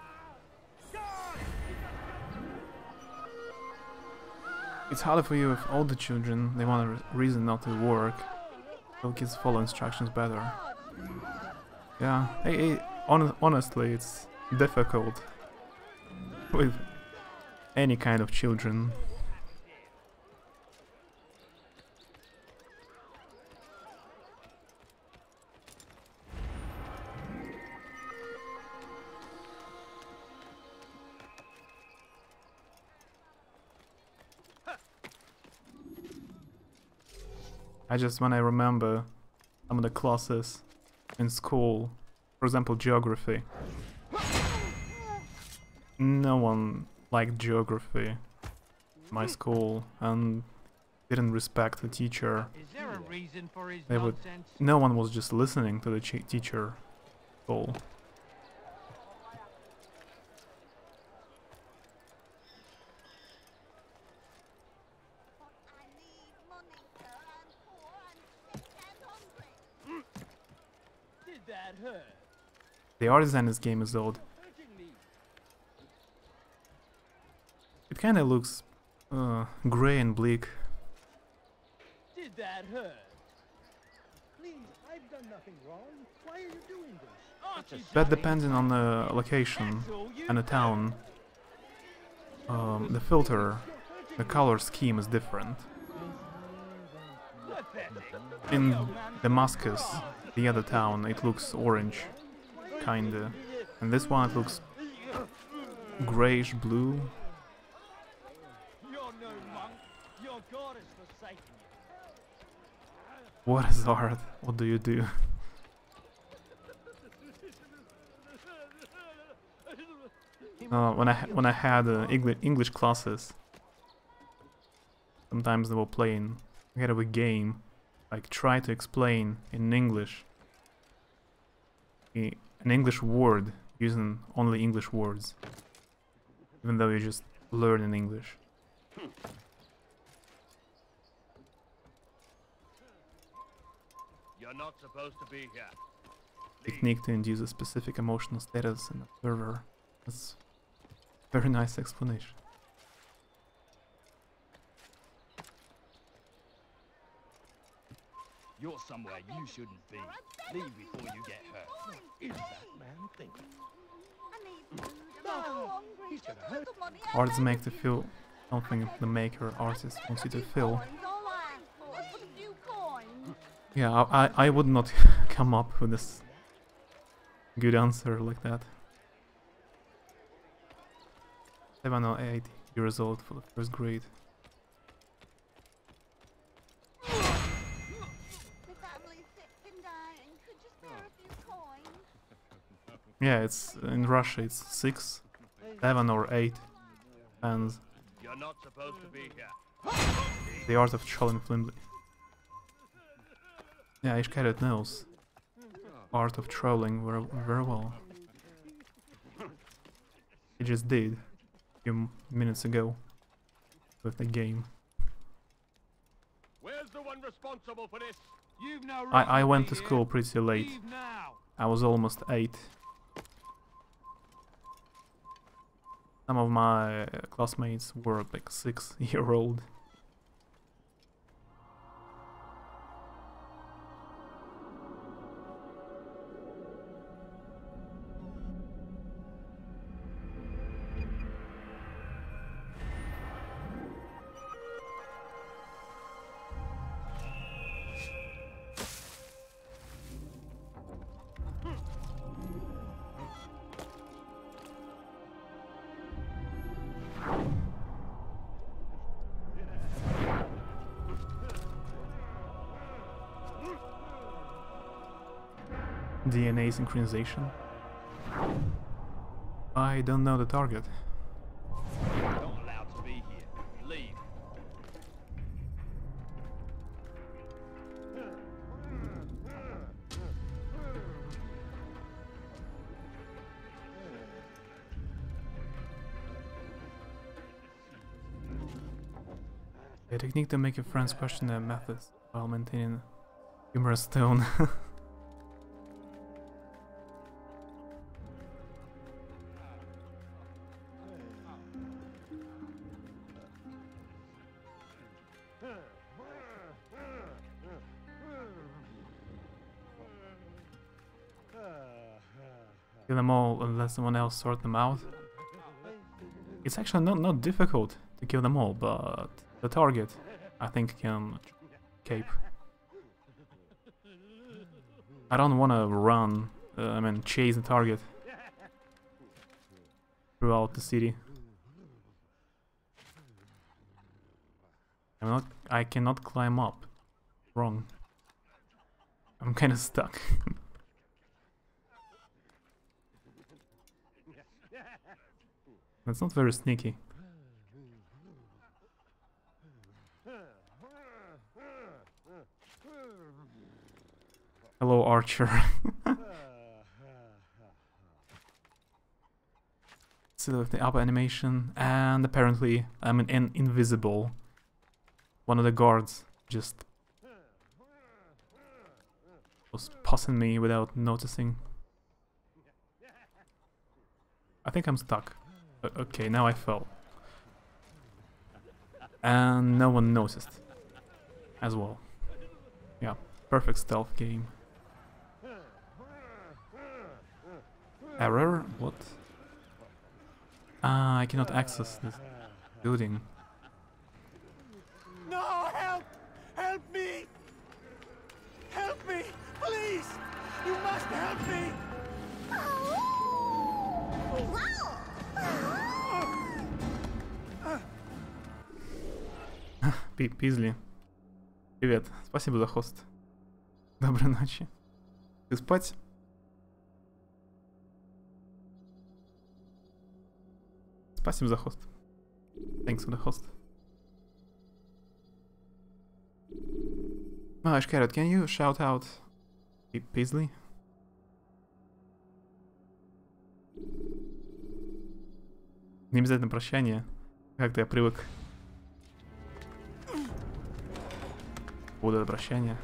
[SPEAKER 1] It's harder for you if all the children, they want a reason not to work. So kids follow instructions better. Yeah, honestly, it's difficult with any kind of children. When I remember some of the classes in school, for example, geography. No one liked geography in my school and didn't respect the teacher.
[SPEAKER 10] Is there a reason for his
[SPEAKER 1] nonsense? No one was just listening to the teacher at all. The art design in this game is old. It kind of looks grey and bleak.
[SPEAKER 10] Did that hurt? Please, I've done nothing wrong. Why are you doing this?
[SPEAKER 1] But depending on the location and the town, the filter, the color scheme is different. In Damascus, the other town, it looks orange, kinda, and this one it looks grayish blue. What is art? What do you do? When I had English classes, sometimes they were playing together with game, like try to explain in English an English word using only English words, even though you just learn in English.
[SPEAKER 10] You're not supposed to be here.
[SPEAKER 1] Technique to induce a specific emotional status in the observer. That's a very nice explanation.
[SPEAKER 12] You're somewhere you shouldn't be. Leave before you get hurt.
[SPEAKER 10] What is that man thinking?
[SPEAKER 1] Arts make to feel something the maker artist wants you to feel. Yeah, I would not come up with this good answer like that. 7 or 8 years old for the first grade. Yeah, it's in Russia. It's 6, 7 or 8, and
[SPEAKER 10] You're not supposed to be here.
[SPEAKER 1] the art of trolling flimsy. Yeah, Ishkaret knows art of trolling very well. He just did a few minutes ago with the game.
[SPEAKER 10] responsible for this. You've no
[SPEAKER 1] I went to school pretty late.
[SPEAKER 10] Leave now.
[SPEAKER 1] I was almost 8. Some of my classmates were like 6-year-old. DNA synchronization. I don't know the target.
[SPEAKER 10] Not allowed to be here. Leave.
[SPEAKER 1] A technique to make your friends question their methods while maintaining humorous tone. Kill them all and let someone else sort them out. It's actually not difficult to kill them all, but the target, I think, can cape. I don't want to run, chase the target throughout the city. I cannot climb up. Wrong. I'm kind of stuck. That's not very sneaky. Hello, Archer. Still with the upper animation, and apparently I'm an invisible. One of the guards just was passing me without noticing. I think I'm stuck. Okay, now I fell. And no one noticed. As well. Yeah, perfect stealth game. Error? What? Ah, I cannot access this building.
[SPEAKER 14] No, help! Help me! Help me! Please! You must help me!
[SPEAKER 1] Пизли. Привет. Спасибо за хост. Доброй ночи. Ты спать? Спасибо за хост. Thanks for the host. Ash Carrot, can you shout out Paisley? Не обязательно прощание. Как-то я привык. Буду это прощание.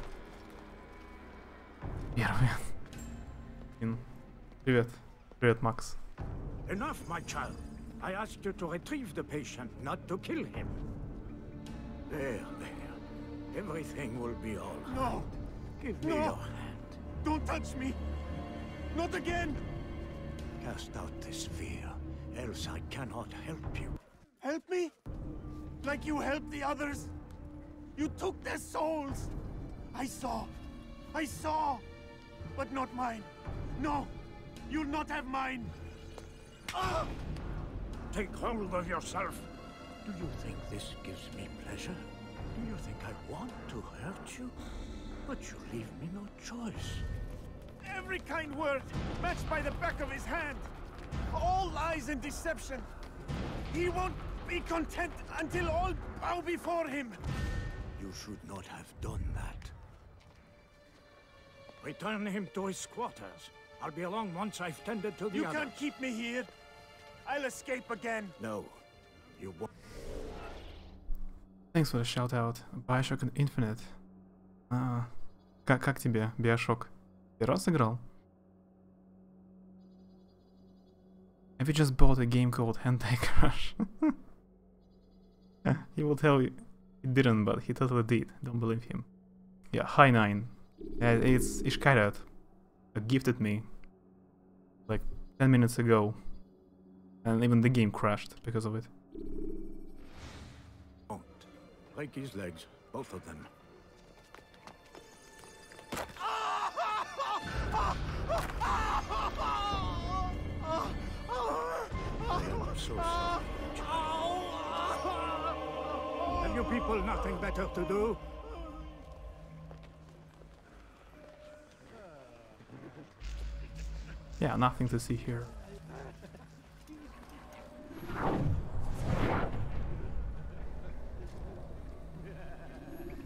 [SPEAKER 1] Первый. Привет. Привет, Макс.
[SPEAKER 2] Enough, my child. I asked you to retrieve the patient, not to kill him. There. Everything will be all right.
[SPEAKER 14] No!
[SPEAKER 2] Give me your hand.
[SPEAKER 14] Don't touch me! Not again!
[SPEAKER 2] Cast out this fear, else I cannot help you.
[SPEAKER 14] Help me? Like you helped the others? You took their souls! I saw! But not mine! No! You'll not have mine! Ah!
[SPEAKER 2] Take hold of yourself. Do you think this gives me pleasure? Do you think I want to hurt you? But you leave me no choice.
[SPEAKER 14] Every kind word matched by the back of his hand. All lies and deception. He won't be content until all bow before him.
[SPEAKER 2] You should not have done that. Return him to his quarters. I'll be along once I've tended to the others.
[SPEAKER 14] You can't keep me here. I'll escape again.
[SPEAKER 2] No, you won't.
[SPEAKER 1] Thanks for the shout out. Bioshock Infinite. Как тебе Bioshock? Первый раз играл? Have you just bought a game called Hentai Crush? He will tell you he didn't, but he totally did. Don't believe him. Yeah, hi 9. It's Ishkairat. Gifted me like 10 minutes ago. And even the game crashed because of it.
[SPEAKER 12] Break his legs, both of them. I am so sorry. Have you people nothing better to do?
[SPEAKER 1] Yeah, nothing to see here.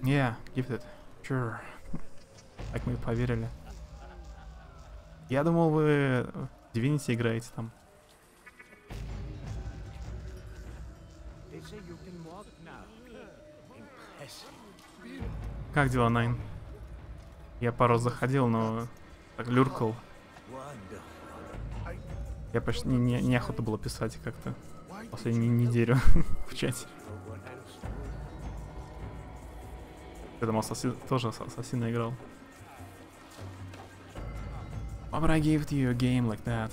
[SPEAKER 1] Yeah, gifted. Sure. Так мы и поверили. Я думал, вы в Divinity играете там. Как дела, Найн? Я пару раз заходил, но так люркал. Я почти неохота было писать как-то последнюю неделю в чате. Я думал, тоже Ассасина играл. Why would I give you a game like that?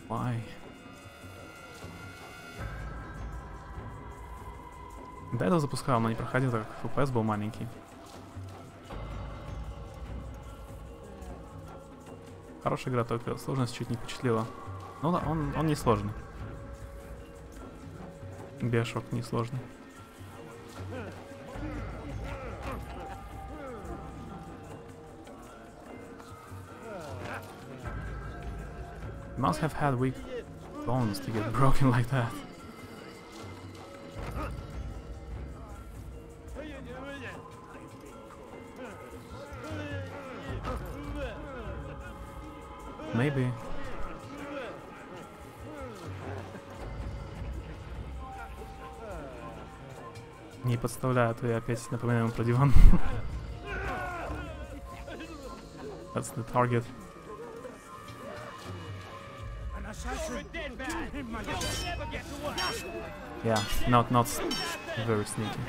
[SPEAKER 1] Why? До этого запускал, но не проходил, так как FPS был маленький. Хорошая игра, только сложность чуть не впечатлила. Ну да, он не сложный. Bioshock не сложный. Must have had weak bones to get broken like that. Maybe. Не подставляю, а то я опять напоминаю про диван. That's the target. Yeah, not very sneaky.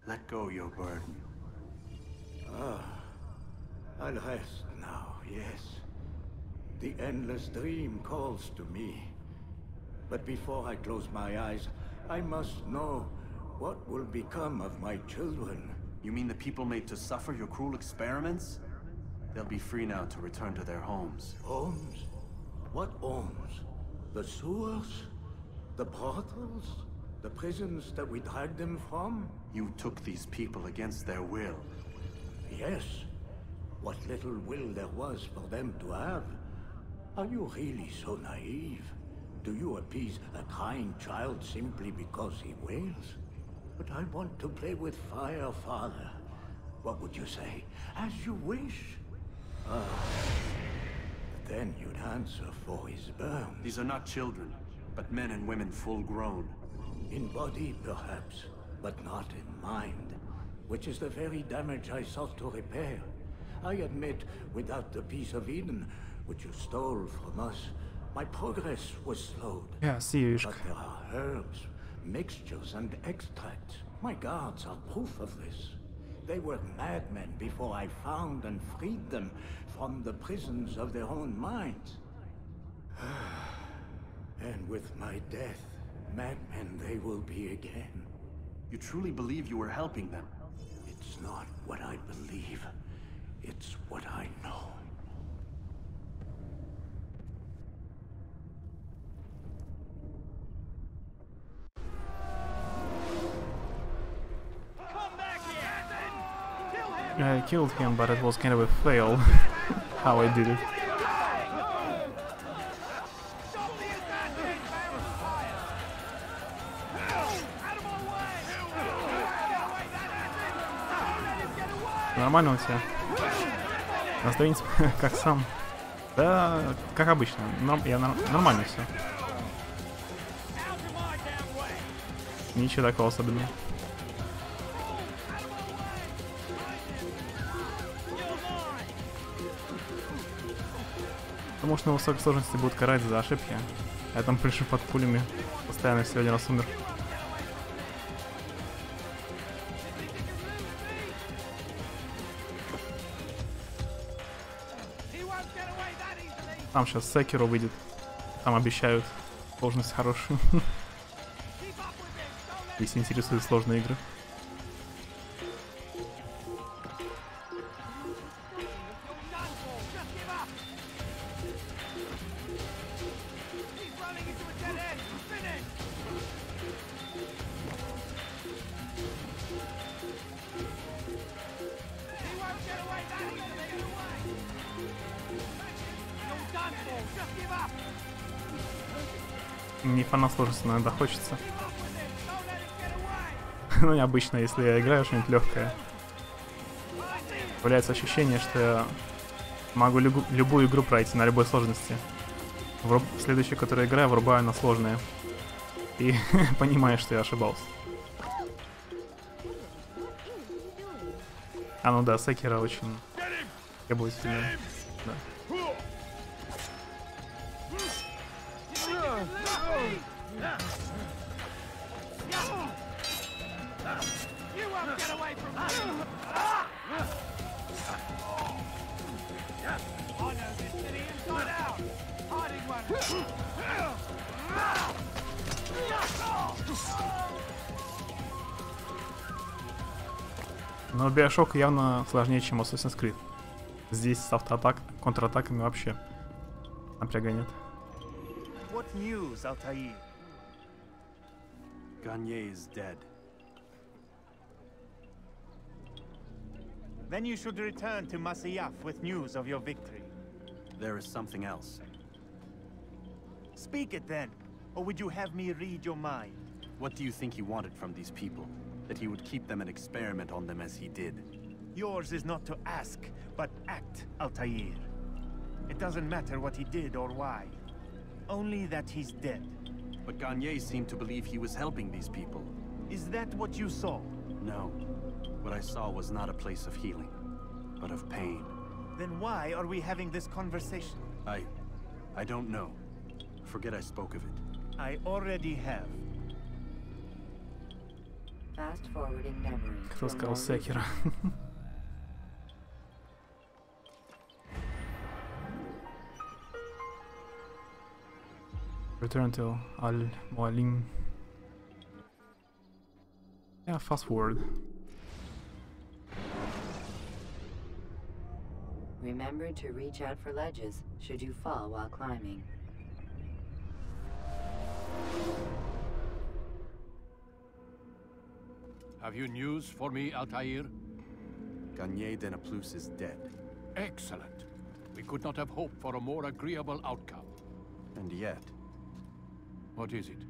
[SPEAKER 7] Let go your burden.
[SPEAKER 12] I'll rest now, yes. The endless dream calls to me. But before I close my eyes, I must know what will become of my children.
[SPEAKER 7] You mean the people made to suffer your cruel experiments? They'll be free now to return to their homes.
[SPEAKER 12] Homes? What homes? The sewers? The brothels? The prisons that we dragged them from?
[SPEAKER 7] You took these people against their will.
[SPEAKER 12] Yes. What little will there was for them to have. Are you really so naive? Do you appease a crying child simply because he wails? But I want to play with fire, Father. What would you say? As you wish. Then you'd answer for his burns.
[SPEAKER 7] These are not children, but men and women full grown.
[SPEAKER 12] In body, perhaps, but not in mind. Which is the very damage I sought to repair. I admit, without the piece of Eden, which you stole from us, my progress was slowed.
[SPEAKER 1] Yeah, see you.
[SPEAKER 12] But there are herbs, mixtures, and extracts. My guards are proof of this. They were madmen before I found and freed them from the prisons of their own minds. And with my death, madmen they will be again.
[SPEAKER 7] You truly believe you were helping them?
[SPEAKER 12] It's not what I believe. It's what I know.
[SPEAKER 1] I killed him, but it was kind of a fail how I did it. Нормально у тебя? Настроение как сам. Да, как обычно. Нормально все. Ничего такого особенного. Потому что на высокой сложности будут карать за ошибки. Я там прыжу под пулями. Постоянно всего один раз умер. Там сейчас Секиро выйдет. Там обещают сложность хорошую. Если интересуют сложные игры. Не фанат сложности, иногда хочется. Ну, необычно, если я играю что-нибудь легкое. Появляется ощущение, что я могу любую игру пройти на любой сложности. В следующую, которую я играю, врубаю на сложные. И понимаю, что я ошибался. А ну да, Секиро очень требовательный. Да. Но Биошок явно сложнее, чем Assassin's Creed. Здесь с контратаками вообще напряга нет.
[SPEAKER 14] What news, Altair?
[SPEAKER 7] Garnier is dead.
[SPEAKER 14] Then you should return to Masyaf with news of your victory.
[SPEAKER 7] There is something else.
[SPEAKER 14] Speak it then, or would you have me read your mind?
[SPEAKER 7] What do you think he wanted from these people? That he would keep them and experiment on them as he did?
[SPEAKER 14] Yours is not to ask, but act, Altair. It doesn't matter what he did or why. Only that he's dead.
[SPEAKER 7] But Garnier seemed to believe he was helping these people.
[SPEAKER 14] Is that what you saw?
[SPEAKER 7] No. What I saw was not a place of healing, but of pain.
[SPEAKER 14] Then why are we having this conversation?
[SPEAKER 7] I don't know. Forget I spoke of it.
[SPEAKER 14] I already have.
[SPEAKER 5] Fast forwarding memory.
[SPEAKER 1] Кто сказал Секиро? Return to Al-Mualim. Yeah, fast forward.
[SPEAKER 5] Remember to reach out for ledges should you fall while climbing.
[SPEAKER 6] Have you news for me, Altair?
[SPEAKER 7] Garnier de Naplouse is dead.
[SPEAKER 6] Excellent. We could not have hoped for a more agreeable outcome.
[SPEAKER 7] And yet...
[SPEAKER 6] What is it?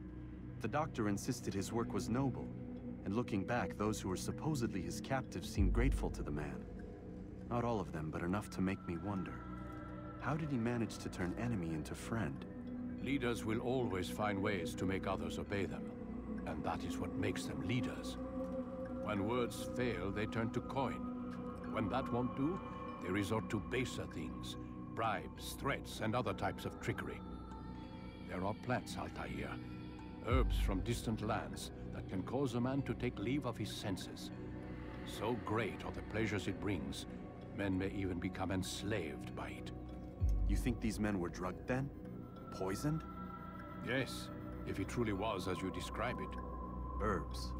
[SPEAKER 7] The doctor insisted his work was noble, and looking back, those who were supposedly his captives seemed grateful to the man. Not all of them, but enough to make me wonder. How did he manage to turn enemy into friend?
[SPEAKER 6] Leaders will always find ways to make others obey them, and that is what makes them leaders. When words fail, they turn to coin. When that won't do, they resort to baser things, bribes, threats, and other types of trickery. There are plants, Altair, herbs from distant lands that can cause a man to take leave of his senses. So great are the pleasures it brings, men may even become enslaved by it.
[SPEAKER 7] You think these men were drugged then? Poisoned?
[SPEAKER 6] Yes, if it truly was as you describe it.
[SPEAKER 7] Herbs.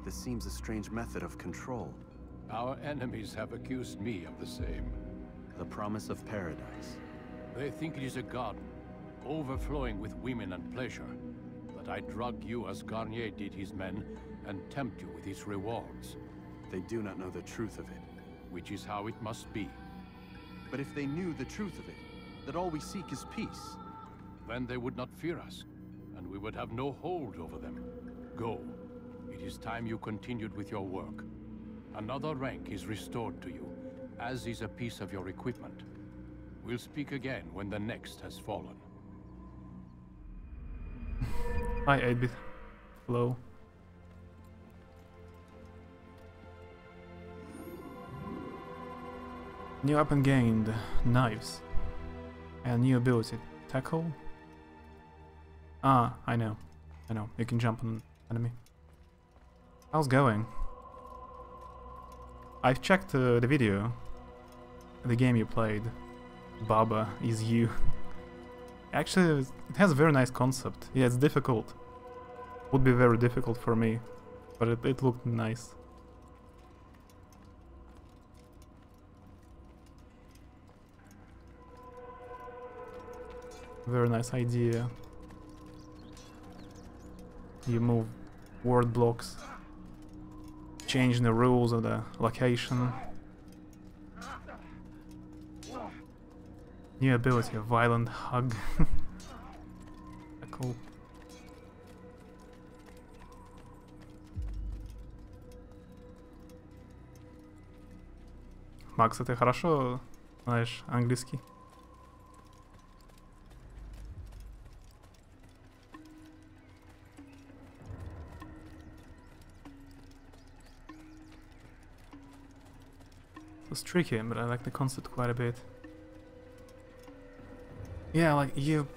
[SPEAKER 7] This seems a strange method of control.
[SPEAKER 6] Our enemies have accused me of the same.
[SPEAKER 7] The promise of paradise.
[SPEAKER 6] They think it is a garden, overflowing with women and pleasure. That I drug you as Garnier did his men, and tempt you with his rewards.
[SPEAKER 7] They do not know the truth of it.
[SPEAKER 6] Which is how it must be.
[SPEAKER 7] But if they knew the truth of it, that all we seek is peace,
[SPEAKER 6] then they would not fear us, and we would have no hold over them. Go. It is time you continued with your work. Another rank is restored to you, as is a piece of your equipment. We'll speak again when the next has fallen.
[SPEAKER 1] Hi, 8-bit. Hello. New weapon gained, knives. And new ability, tackle. Ah, I know, you can jump on an enemy. How's it going? I've checked the video, the game you played, Baba is you. Actually, it has a very nice concept. Yeah, it's difficult. Would be very difficult for me, but it looked nice. Very nice idea. You move word blocks, change the rules of the location. New ability, a violent hug. Cool. Макс, ты хорошо знаешь английский? It's tricky, but I like the concept quite a bit. Yeah, like you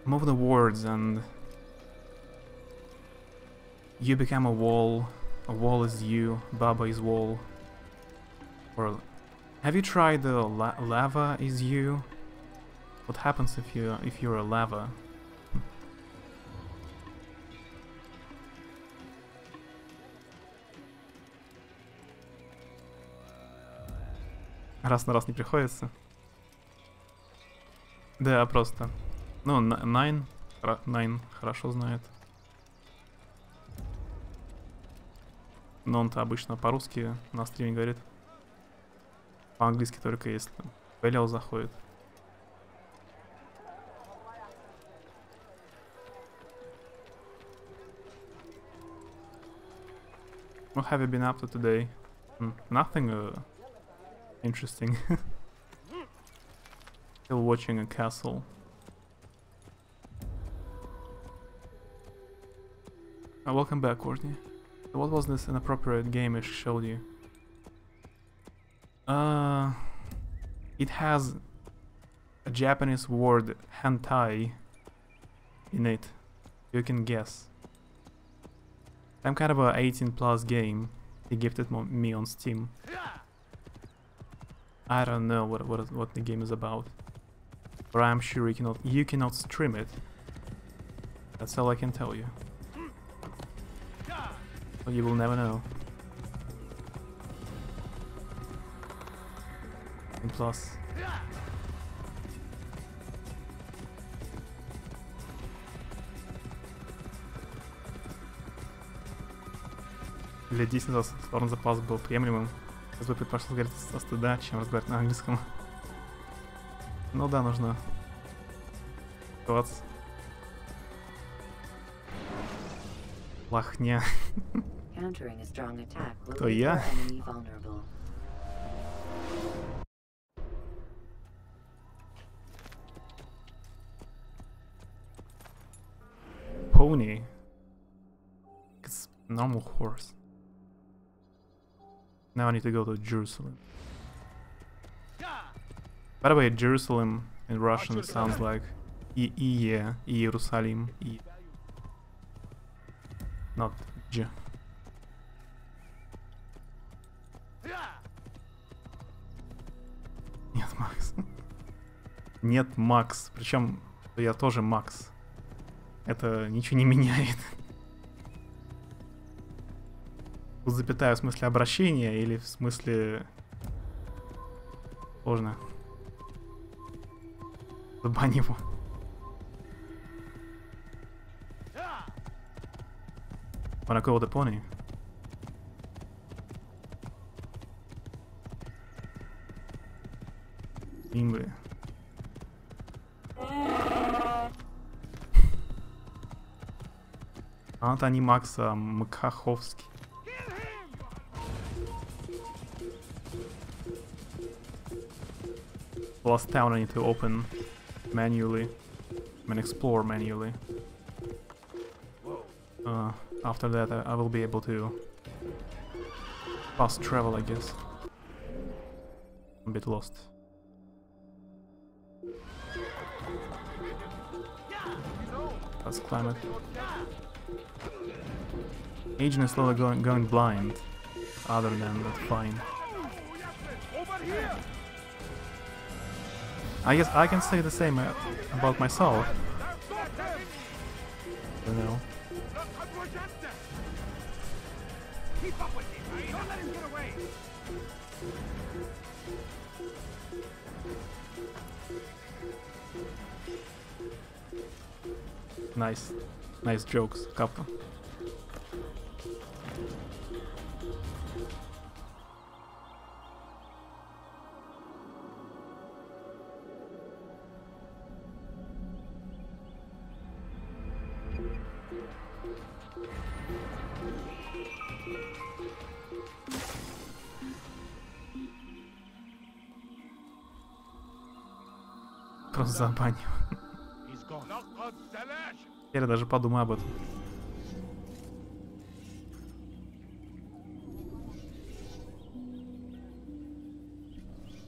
[SPEAKER 1] move the words and you become a wall is you, Baba is wall. Or have you tried the lava is you? What happens if you're a lava? Раз на раз не приходится. Да, просто. Ну, Nine хорошо знает. Но он-то обычно по-русски на стриме говорит. По-английски только если Велел заходит. What have you been up to today? Nothing interesting. Still watching a castle. Welcome back, Courtney. What was this inappropriate game I showed you? It has a Japanese word hentai in it. You can guess. Some kind of a 18+ game. He gifted me on Steam. I don't know what the game is about, but I'm sure you cannot stream it. That's all I can tell you. So you will never know. And plus, для 10 сторон запас был приемлемым. Я бы предпочел говорить со стыда, чем разговаривать на английском. Ну да, нужно ситуация. Лахня. Кто я? Pony. It's a normal horse. Now I need to go to Jerusalem. By the way, Jerusalem in Russian sounds like Иерусалим. Not J. Нет, Макс. Нет, Макс. Причем я тоже Макс. Это ничего не меняет. Тут запятая в смысле обращения или в смысле... Сложно. Забань его. Wanna go with the pony? Имбы. А это не Макс, а Макаховский. last town I need to open manually. I mean, explore manually. After that, I will be able to fast travel, I guess. I'm a bit lost. Let's climb it. Agent is slowly going blind. Other than that, fine. I guess I can say the same about myself. You know.
[SPEAKER 9] Keep up with him! Don't let him get away!
[SPEAKER 1] Nice jokes, Capcom. Просто забанил. Я даже подумаю об этом.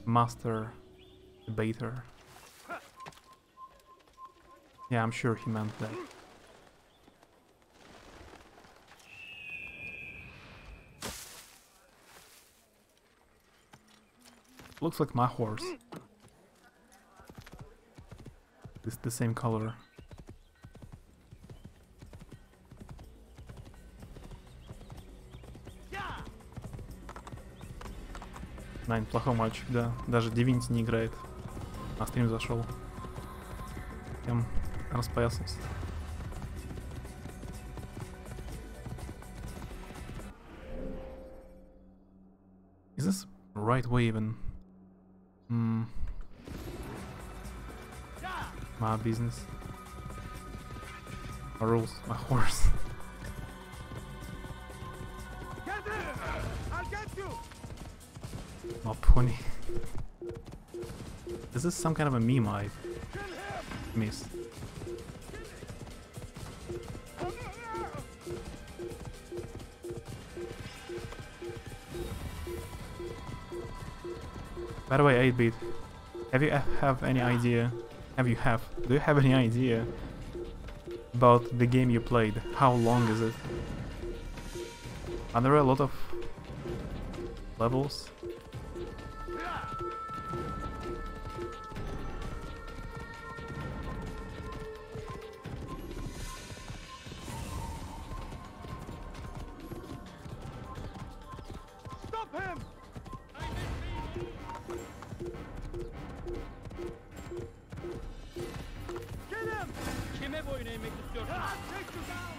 [SPEAKER 1] Master debater. Yeah, I'm sure he meant that. Looks like my horse. It's the same color. Найн, плохой мальчик, да. Даже Divinity не играет. На стрим зашел. Прям распоясался. Is this right way even? My business. My rules, my horse. My pony. Is this some kind of a meme I missed? By the way, 8-bit, do you have any idea about the game you played? How long is it? Are there a lot of levels?
[SPEAKER 9] Stop him! Get him! Kime boyun eğmek istiyorsun? Take you down!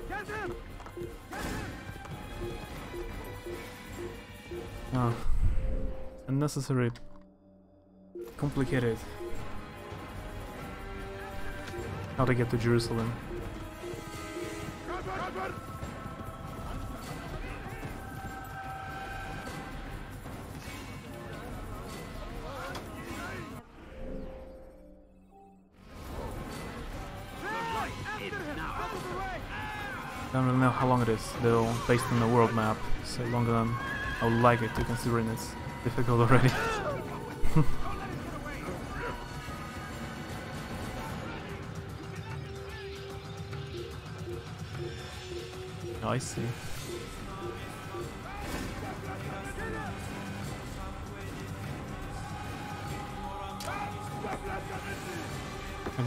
[SPEAKER 9] Get him! Get him!
[SPEAKER 1] Oh, unnecessary, complicated. How to get to Jerusalem? I don't really know how long it is, though, based on the world map. So longer than I would like it to, considering it's difficult already. Oh, I see.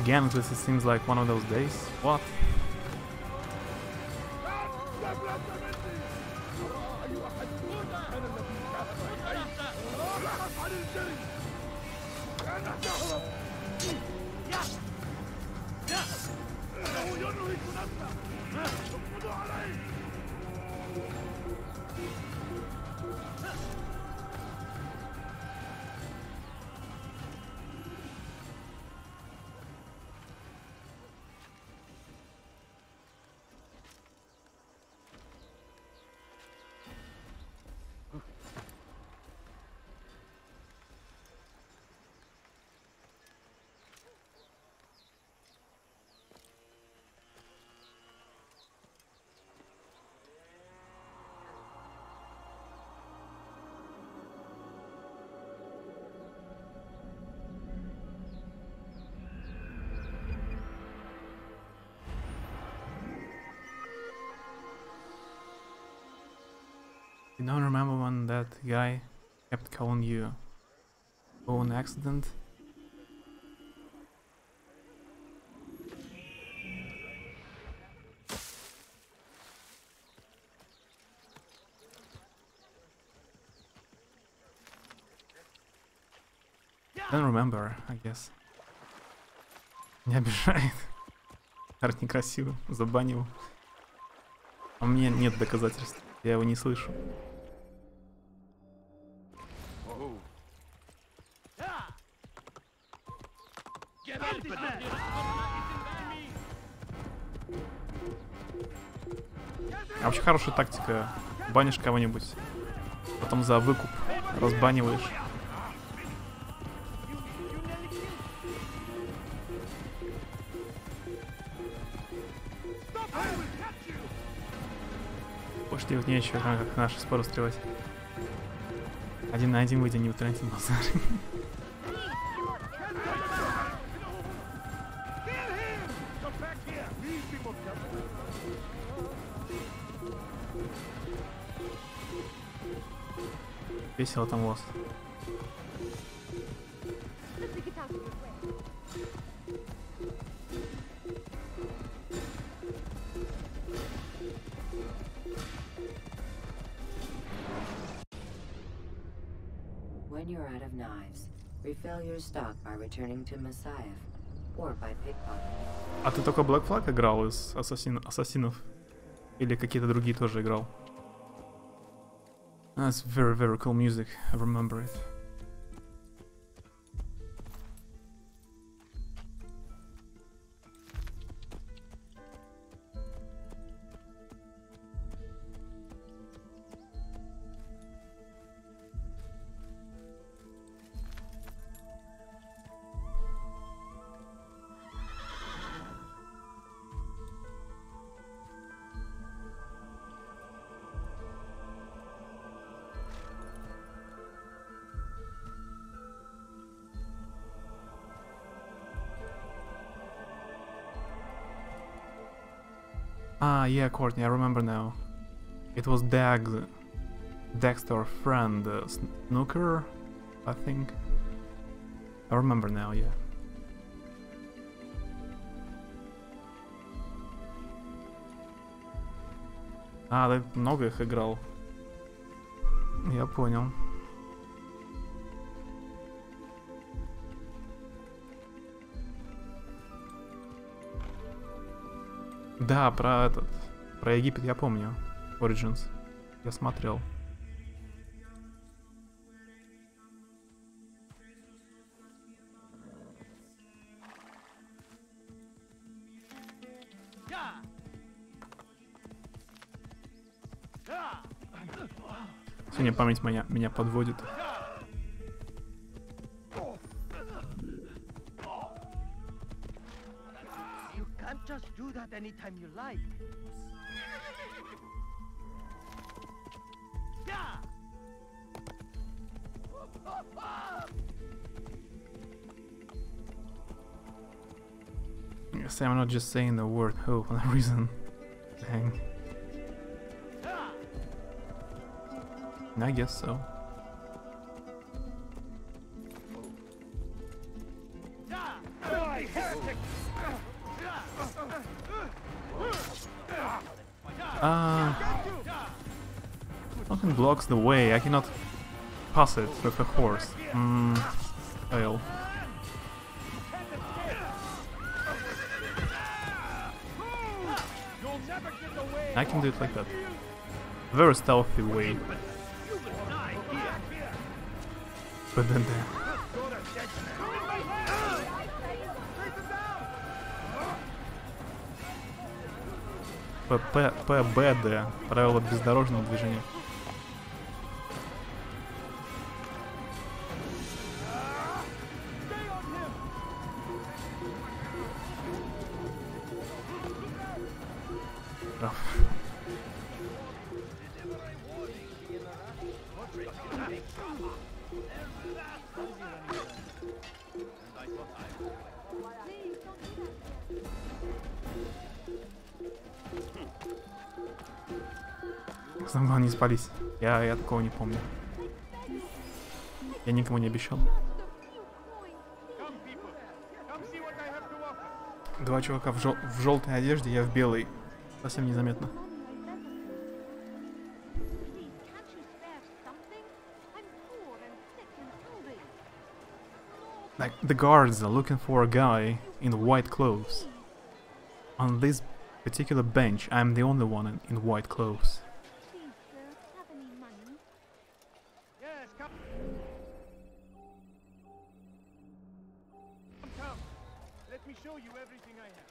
[SPEAKER 1] Again, this seems like one of those days. What? You don't remember when that guy kept calling you own accident? Don't remember, I guess. Не обижает. Арт некрасиво, забанил. А у меня нет доказательств, я его не слышу. А вообще хорошая тактика. Банишь кого-нибудь, потом за выкуп разбаниваешь. Больше делать нечего, как наши споры стрелять. 1 на 1 выйдя, не утратим базар. Весело там у вас.
[SPEAKER 5] When you're out of knives, refill your stock by returning to Messiah or by pickpocketing.
[SPEAKER 1] А ты только Black Flag играл из ассасинов? Или какие-то другие тоже играл? That's very, very cool music. I remember it. Ah, yeah, Courtney, I remember now. It was Dexter's friend, Snooker, I think. I remember now, yeah. А, ты много их играл. Я понял. Да, про Египет я помню. Origins. Я смотрел. Сегодня память меня подводит.
[SPEAKER 9] Just do that anytime you like.
[SPEAKER 1] I guess I'm not just saying the word "ho" for no reason. Dang. I guess so. Nothing blocks the way. I cannot pass it with a horse. Fail. I can do it like that. Very stealthy way. But then ПБД. Правила бездорожного движения. Снова не спались. Я такого не помню. Я никому не обещал. Два чувака в желтой одежде, я в белой. Совсем незаметно. Like, the guards are looking for a guy in white clothes. On this particular bench, I'm the only one in white clothes.
[SPEAKER 10] Come. Let me show you everything I have.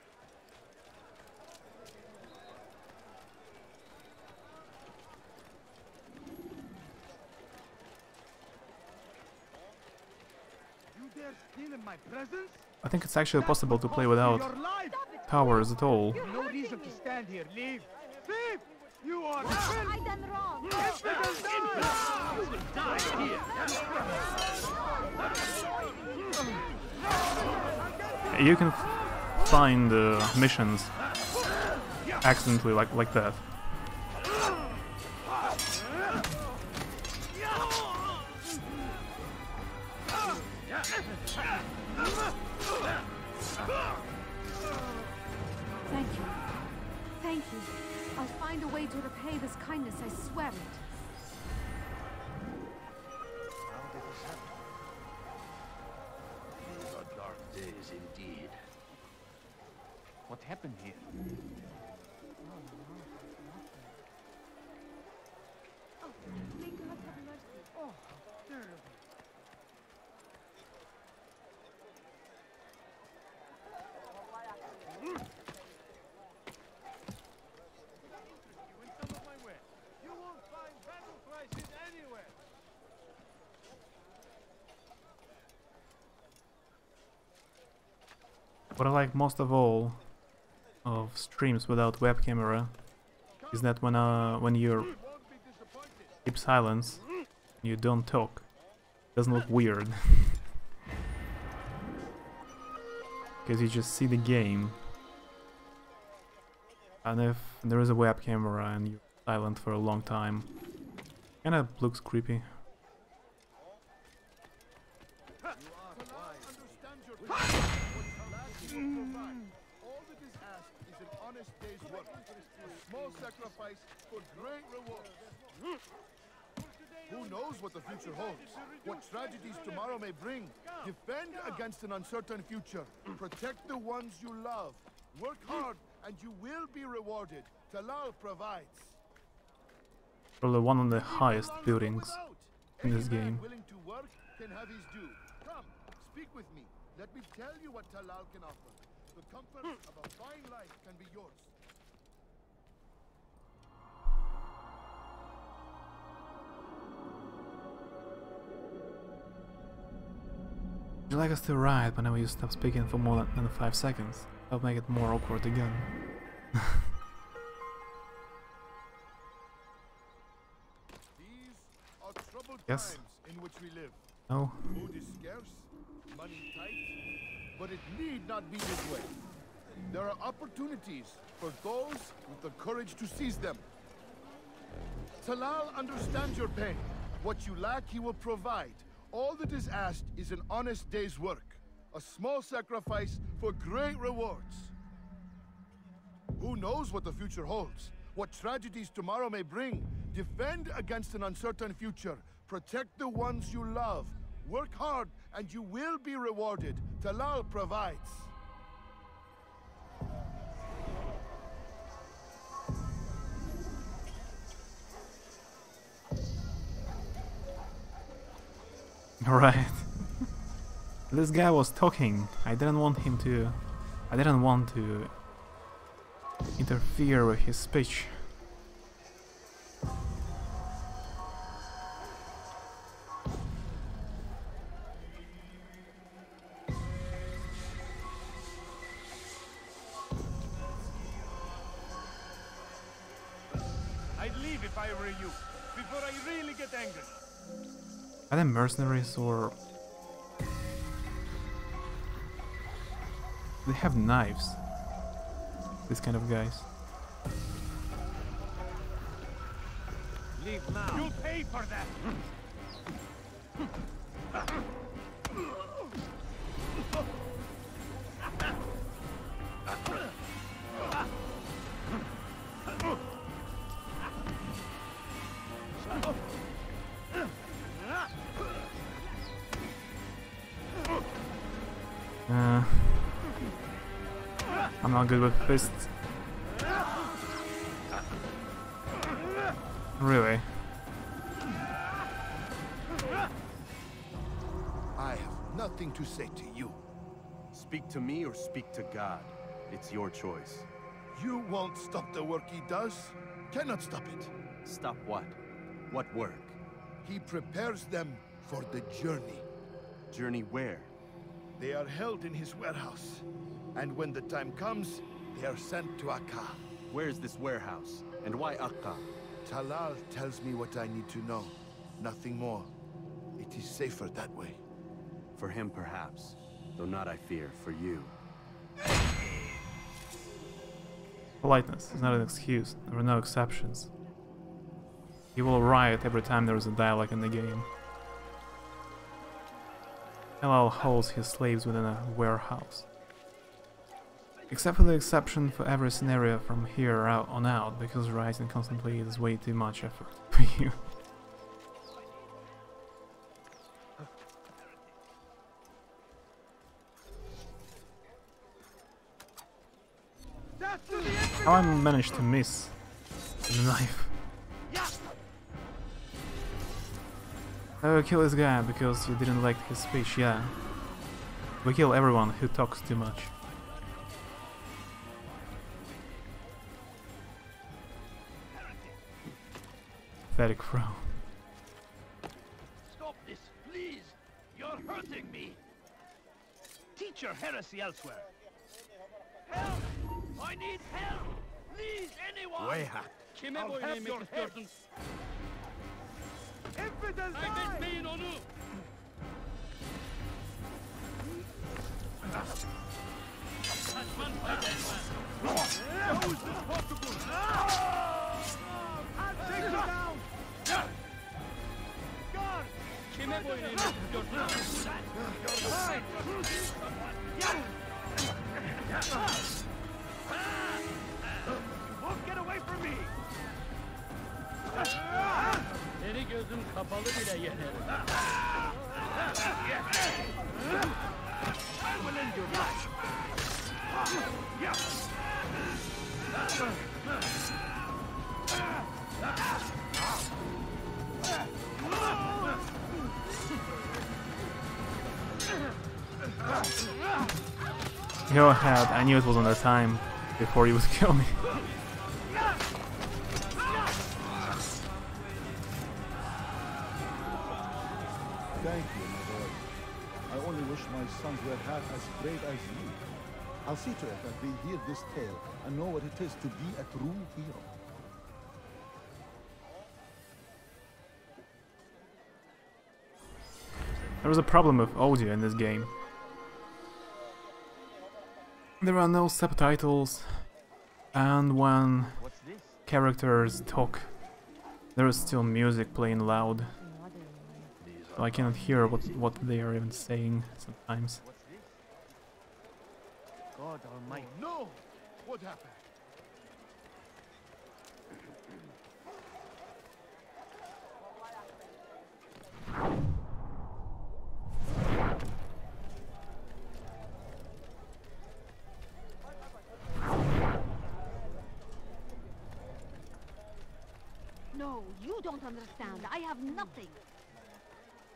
[SPEAKER 1] I think it's actually possible to play without towers at all.
[SPEAKER 10] No reason to stand here. Leave. Leave! You are I done wrong. You will die here.
[SPEAKER 1] You can find missions accidentally like that.
[SPEAKER 16] Thank you. Thank you. I'll find a way to repay this kindness, I swear it.
[SPEAKER 10] How did this happen? These are dark days indeed. What happened here?
[SPEAKER 16] Oh, may God have mercy.
[SPEAKER 10] Oh, terrible.
[SPEAKER 1] What I like most of all of streams without web camera is that when you keep silence, you don't talk. It doesn't look weird. Because you just see the game. And if there is a web camera and you're silent for a long time, kinda looks creepy.
[SPEAKER 17] Small sacrifice for great reward. Who knows what the future holds? What tragedies tomorrow may bring? Defend against an uncertain future. Protect the ones you love. Work hard and you will be rewarded. Talal provides.
[SPEAKER 1] Probably one of the highest buildings in this game.
[SPEAKER 17] Willing to work can have his due. Come, speak with me. Let me tell you what Talal can offer. The comfort of a fine life can be yours.
[SPEAKER 1] Would you like us to write whenever you stop speaking for more than 5 seconds? That'll make it more awkward again.
[SPEAKER 17] These are troubled
[SPEAKER 1] Yes.
[SPEAKER 17] times in which we live.
[SPEAKER 1] No.
[SPEAKER 17] Food is scarce, money tight, but it need not be this way. There are opportunities for those with the courage to seize them. Talal understands your pain. What you lack, he will provide. All that is asked is an honest day's work. A small sacrifice for great rewards. Who knows what the future holds? What tragedies tomorrow may bring? Defend against an uncertain future. Protect the ones you love. Work hard and you will be rewarded. Talal provides.
[SPEAKER 1] Alright. This guy was talking. I didn't want to interfere with his speech.
[SPEAKER 10] I'd leave if I were you, before I really get angry.
[SPEAKER 1] Are they mercenaries or... They have knives. These kind of guys.
[SPEAKER 10] Leave now. You'll pay for that.
[SPEAKER 1] I'm not good with fists. Really?
[SPEAKER 17] I have nothing to say to you.
[SPEAKER 7] Speak to me or speak to God. It's your choice.
[SPEAKER 17] You won't stop the work he does. Cannot stop it.
[SPEAKER 7] Stop what? What work?
[SPEAKER 17] He prepares them for the journey.
[SPEAKER 7] Journey where?
[SPEAKER 17] They are held in his warehouse. And when the time comes, they are sent to Akka.
[SPEAKER 7] Where is this warehouse? And why Akka?
[SPEAKER 17] Talal tells me what I need to know. Nothing more. It is safer that way.
[SPEAKER 7] For him, perhaps. Though not, I fear, for you.
[SPEAKER 1] Politeness is not an excuse. There are no exceptions. He will riot every time there is a dialogue in the game. Talal holds his slaves within a warehouse. Except for the exception for every scenario from here on out, because writing constantly is way too much effort for you. How I managed to miss the knife. Kill this guy because you didn't like his speech, yeah. We kill everyone who talks too much. Pathetic frown.
[SPEAKER 10] Stop this, please! You're hurting me! Teach your heresy elsewhere! Help! I need help! Please, anyone! I'll help your head! Infidels die! How is this possible? I'll take you down! Guard! You won't get away from me! Seni gözüm kapalı bile yenerim. I will end your life.
[SPEAKER 1] Go ahead, I knew it was on their time before he would kill me.
[SPEAKER 18] Thank you, my boy. I only wish my sons were half as brave as you. I'll see to it that they hear this tale and know what it is to be a true hero.
[SPEAKER 1] There was a problem with audio in this game. There are no subtitles, and when characters talk, there is still music playing loud. So I cannot hear what they are even saying sometimes.
[SPEAKER 10] God Almighty.
[SPEAKER 17] No! What happened?
[SPEAKER 16] No, you don't understand. I have nothing.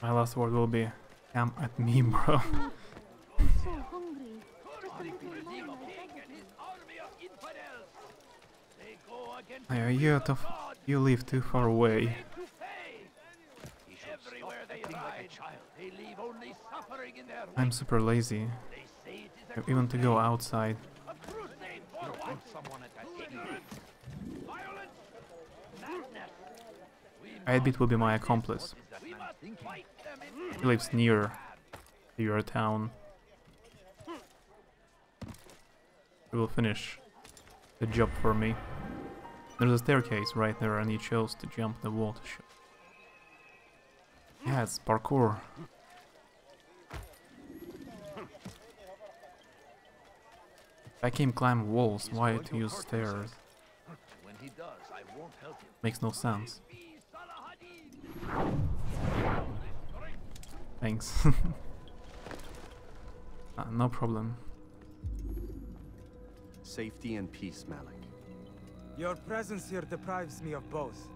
[SPEAKER 1] My last word will be, come at me, bro.
[SPEAKER 16] I'm so hungry.
[SPEAKER 1] You live too far away. I'm super lazy, even to go outside. Adbit will be my accomplice. He lives near your town. He will finish the job for me. There's a staircase right there and he chose to jump the wall to show. Yeah, it's parkour. I can climb walls, why to use stairs?
[SPEAKER 2] When he does, I won't help him.
[SPEAKER 1] Makes no sense. Thanks. No problem.
[SPEAKER 7] Safety and peace, Malik.
[SPEAKER 19] Your presence here deprives me of both.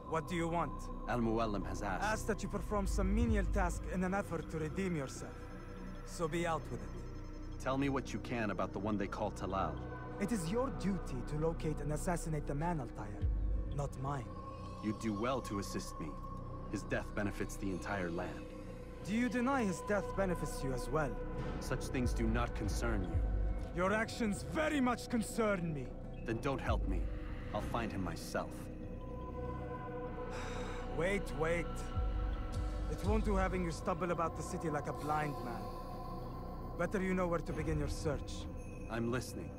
[SPEAKER 19] What do you want?
[SPEAKER 7] Al-Muallim has asked.
[SPEAKER 19] Ask that you perform some menial task in an effort to redeem yourself. So be out with it.
[SPEAKER 7] Tell me what you can about the one they call Talal.
[SPEAKER 19] It is your duty to locate and assassinate the man, Altair, not mine.
[SPEAKER 7] You do well to assist me. His death benefits the entire land.
[SPEAKER 19] Do you deny his death benefits you as well?
[SPEAKER 7] Such things do not concern you.
[SPEAKER 19] Your actions very much concern me.
[SPEAKER 7] Then don't help me. I'll find him myself.
[SPEAKER 19] Wait. It won't do having you stumble about the city like a blind man. Better you know where to begin your search.
[SPEAKER 7] I'm listening.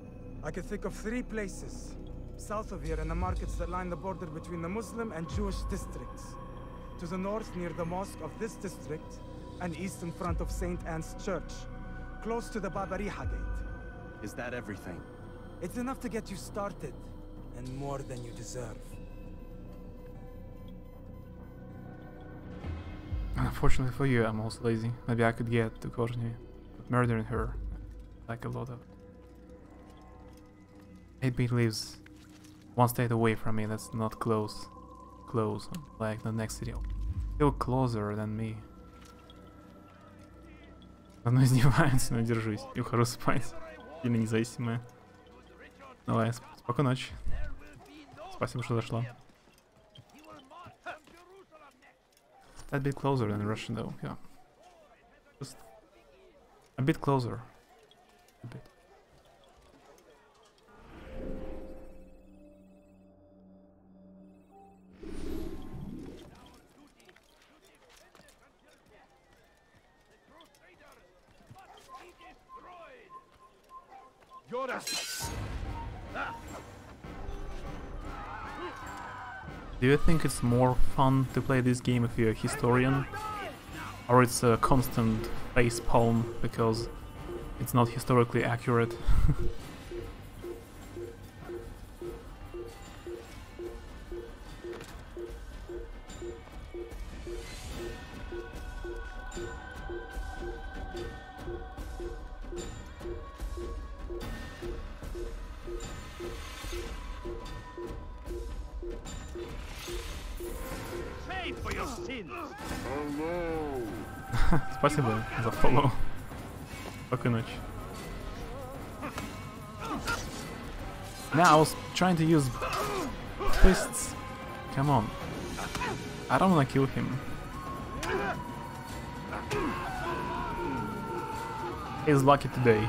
[SPEAKER 19] I could think of 3 places. South of here in the markets that line the border between the Muslim and Jewish districts. To the north near the mosque of this district, and east in front of St. Anne's Church, close to the Babariha Gate.
[SPEAKER 7] Is that everything?
[SPEAKER 19] It's enough to get you started, and more than you deserve.
[SPEAKER 1] Unfortunately for you, I'm also lazy. Maybe I could get to Courtney. But murdering her, like a lot of... 8-bit lives one state away from me, that's not close, like the next city. Still closer than me. Давно издевается, но держись. Я ухожу спать. Или независимая. Давай, спокойной ночи. Спасибо, что зашла. A bit closer than Russia though, yeah. Just a bit closer. A bit. Do you think it's more fun to play this game if you're a historian? Or it's a constant facepalm because it's not historically accurate? Спасибо за follow. Спокойной ночи. Now I was trying to use fists. Come on. I don't wanna kill him. He's lucky today.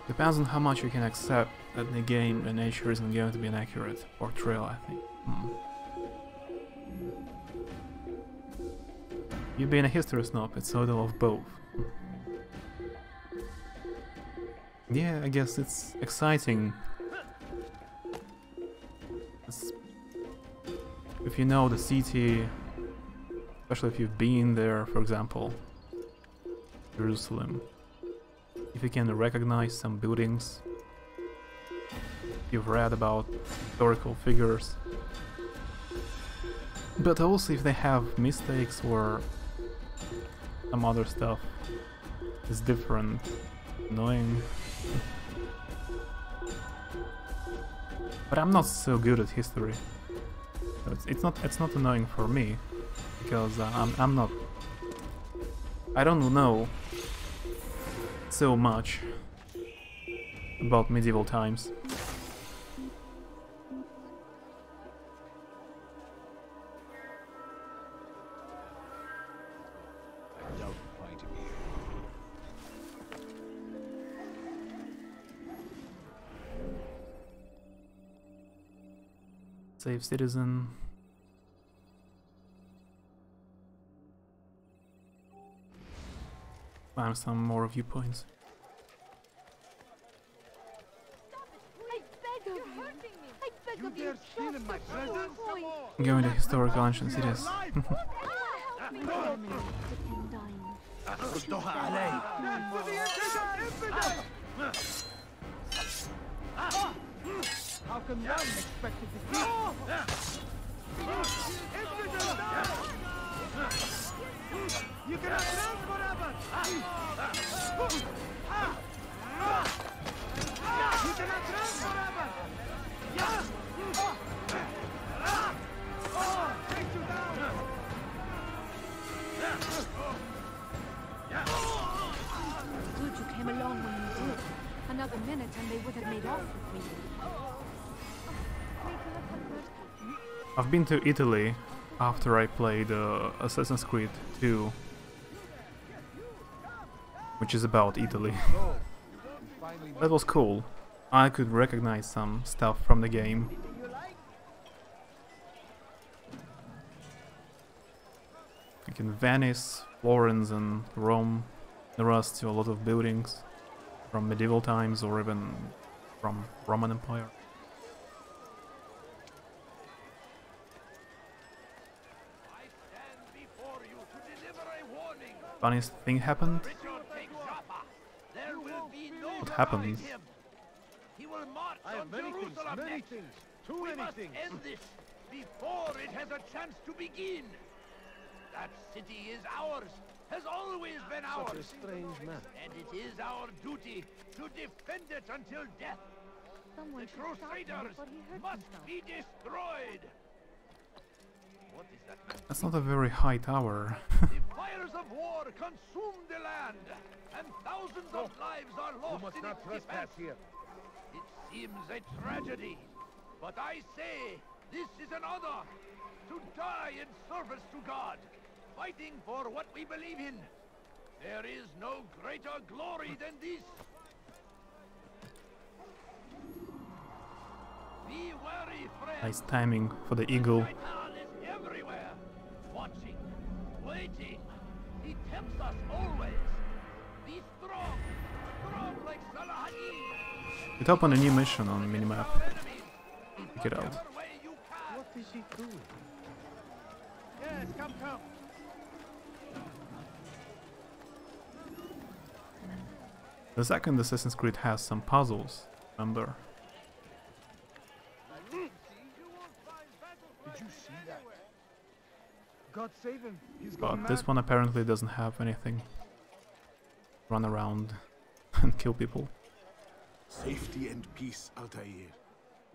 [SPEAKER 1] Depends on how much you can accept that the game and nature isn't going to be an accurate portrayal, I think. You being a history snob, it's sort of both. Yeah, I guess it's exciting. If you know the city, especially if you've been there, for example, Jerusalem. If you can recognize some buildings, you've read about historical figures, but also if they have mistakes or some other stuff, it's different, annoying. But I'm not so good at history, so it's not annoying for me because I'm not. I don't know so much about medieval times. Save citizen. Find some more viewpoints. Going to historical ancient cities.
[SPEAKER 9] How come one expected to keep? You cannot live forever! You cannot live forever! Take you down!
[SPEAKER 16] Good you came along when you did. Another minute and they would have made off with me.
[SPEAKER 1] I've been to Italy after I played Assassin's Creed 2, which is about Italy. That was cool. I could recognize some stuff from the game. Like in Venice, Florence and Rome, there are still a lot of buildings from medieval times or even from Roman Empire. Funniest thing happened? What happened?
[SPEAKER 8] I have many things, too many things.
[SPEAKER 2] End this before it has a chance to begin. That city is ours, has always been ours.
[SPEAKER 8] Such a strange man.
[SPEAKER 2] And it is our duty to defend it until death. The Crusaders must be destroyed. What is that man?
[SPEAKER 1] That's not a very high tower.
[SPEAKER 2] The fires of war consume the land, and thousands of lives are lost in its defense.
[SPEAKER 8] Here.
[SPEAKER 2] It seems a tragedy, but I say this is an honor to die in service to God, fighting for what we believe in. There is no greater glory than this. Be wary, friends.
[SPEAKER 1] Nice timing for the eagle.
[SPEAKER 2] Everywhere, watching, waiting. He tempts us always. Be strong, strong like Salahadin.
[SPEAKER 1] It opened a new mission on minimap. Check it out.
[SPEAKER 8] What is he doing?
[SPEAKER 9] Yes, come.
[SPEAKER 1] The second Assassin's Creed has some puzzles, remember?
[SPEAKER 9] Did you see that? God save him. He's gone
[SPEAKER 1] But this
[SPEAKER 9] mad.
[SPEAKER 1] one apparently doesn't have anything. Run around and kill people.
[SPEAKER 17] Safety and peace, Altair.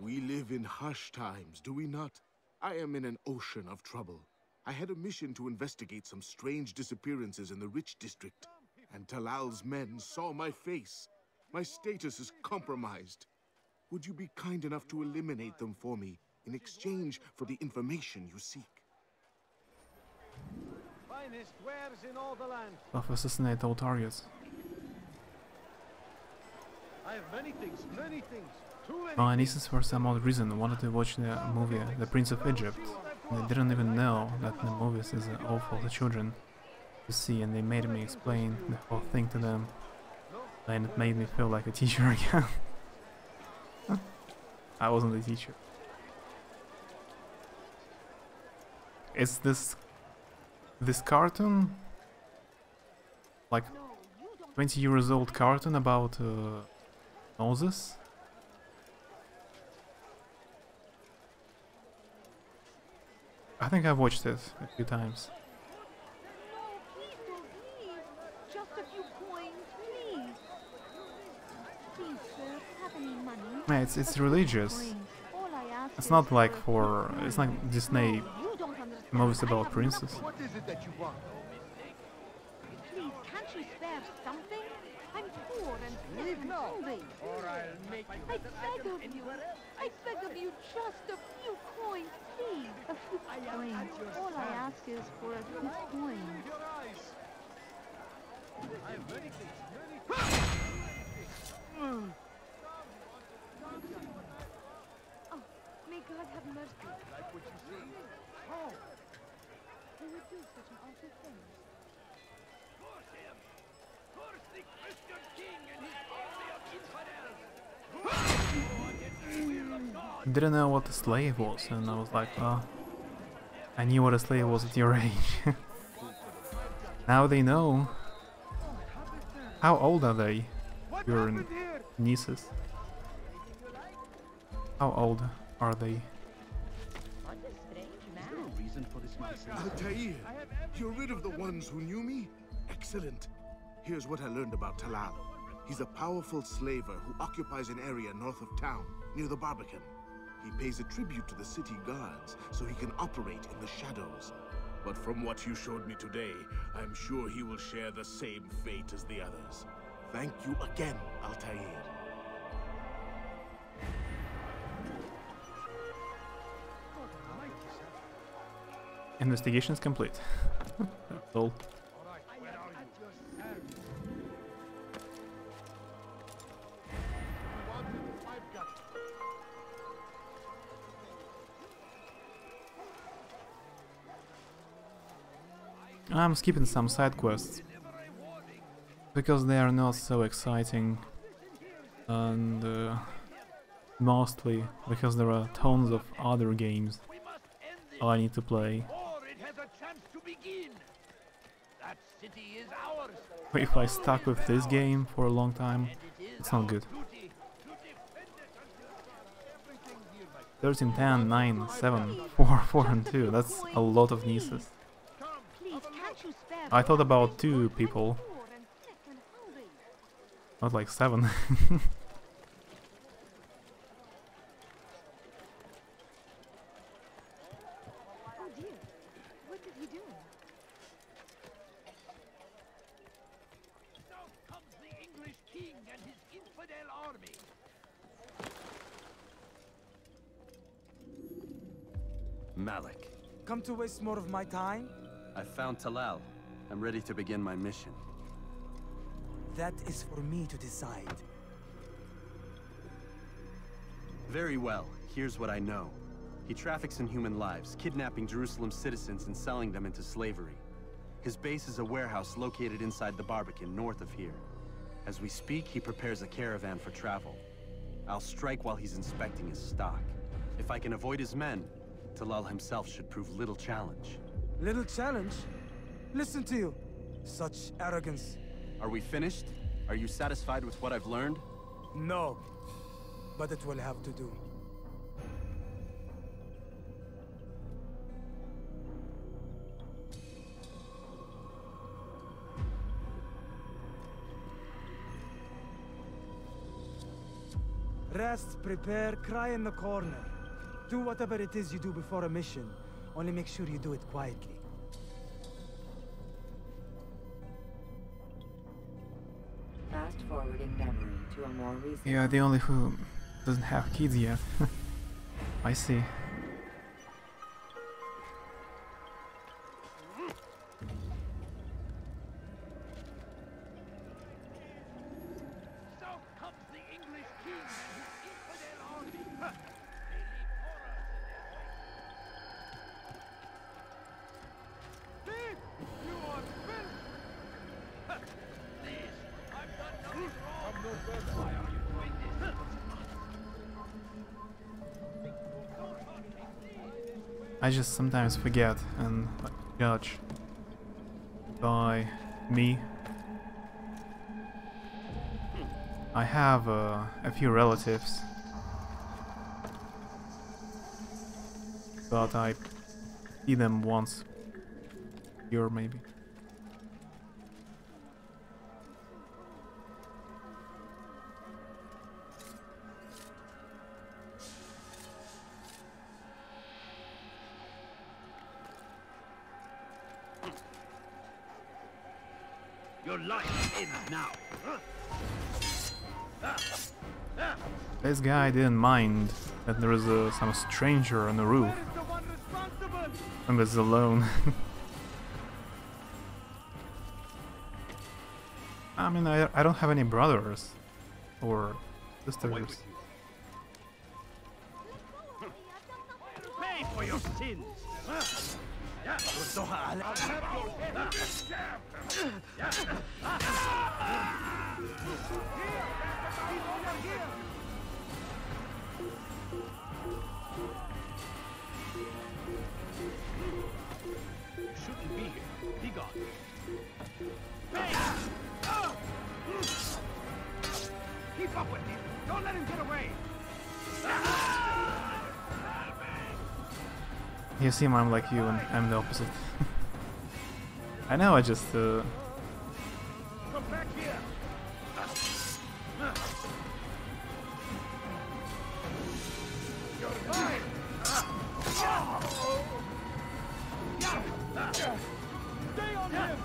[SPEAKER 17] We live in harsh times, do we not? I am in an ocean of trouble. I had a mission to investigate some strange disappearances in the rich district, and Talal's men saw my face. My status is compromised. Would you be kind enough to eliminate them for me in exchange for the information you seek?
[SPEAKER 8] Finest wares in all the land.
[SPEAKER 1] Of assassinate all targets.
[SPEAKER 8] I have many things, too many.
[SPEAKER 1] My nieces for some odd reason wanted to watch the movie The Prince of Egypt. And they didn't even know that the movies is awful for children to see, and they made me explain the whole thing to them. And it made me feel like a teacher again. I wasn't a teacher. Is this cartoon like 20 years old cartoon about Moses? I think I've watched it a few times.
[SPEAKER 16] Just a few coins, please. Please, sir, have any money?
[SPEAKER 1] Yeah, it's religious. It's not like it's like Disney movies about princess.
[SPEAKER 9] What is it that you want?
[SPEAKER 16] Please, can't you spare something? I'm poor and sick and hungry.
[SPEAKER 9] Or I'll make you.
[SPEAKER 16] I beg of you. I beg of you, just a few coins, please. A few coins. All I ask is for a few coins.
[SPEAKER 8] I have many things,
[SPEAKER 16] Oh, may God have mercy.
[SPEAKER 10] Like what you see? How?
[SPEAKER 16] Who would do such an awful thing?
[SPEAKER 10] Curse him! Curse the Christian king and his army of infidels!
[SPEAKER 1] Didn't know what a slave was, and I was like, oh, I knew what a slave was at your age. Now they know. How old are they? Your nieces? How old are they?
[SPEAKER 17] Altair, you're rid of the ones who knew me? Excellent. Here's what I learned about Talal. He's a powerful slaver who occupies an area north of town, near the Barbican. He pays a tribute to the city guards, so he can operate in the shadows. But from what you showed me today, I'm sure he will share the same fate as the others. Thank you again, Altair.
[SPEAKER 1] Investigation's complete. That's all. I'm skipping some side quests because they are not so exciting, and mostly because there are tons of other games I need to play. If I stuck with this game for a long time, it's not good. 13, 10, 9, 7, 4, 4 and 2, that's a lot of nieces. I thought about 2 people, not like 7.
[SPEAKER 7] Malik.
[SPEAKER 19] Come to waste more of my time?
[SPEAKER 7] I found Talal. I'm ready to begin my mission.
[SPEAKER 19] That is for me to decide.
[SPEAKER 7] Very well. Here's what I know. He traffics in human lives, kidnapping Jerusalem citizens and selling them into slavery. His base is a warehouse located inside the Barbican, north of here. As we speak, he prepares a caravan for travel. I'll strike while he's inspecting his stock. If I can avoid his men, Talal himself should prove little challenge.
[SPEAKER 19] Little challenge? Listen to you. Such arrogance.
[SPEAKER 7] Are we finished? Are you satisfied with what I've learned?
[SPEAKER 19] No. But it will have to do. Rest, prepare, cry in the corner. Do whatever it is you do before a mission. Only make sure you do it quietly.
[SPEAKER 5] Fast forwarding memory to a more recent.
[SPEAKER 1] Yeah, the only who doesn't have kids yet. I see. I just sometimes forget and judge by me. I have a few relatives, but I see them once a year maybe.
[SPEAKER 10] Your life ends now.
[SPEAKER 1] This guy didn't mind that there is some stranger on the roof and is alone. I mean, I don't have any brothers or sisters.
[SPEAKER 9] pay for your sins. I'll have your head. You shouldn't be here. Be gone. Hey! Keep up with him. Don't let him get away.
[SPEAKER 1] You seem I'm like you and I'm the opposite. I know, I just
[SPEAKER 9] Come back here. You're mine. Stay on him.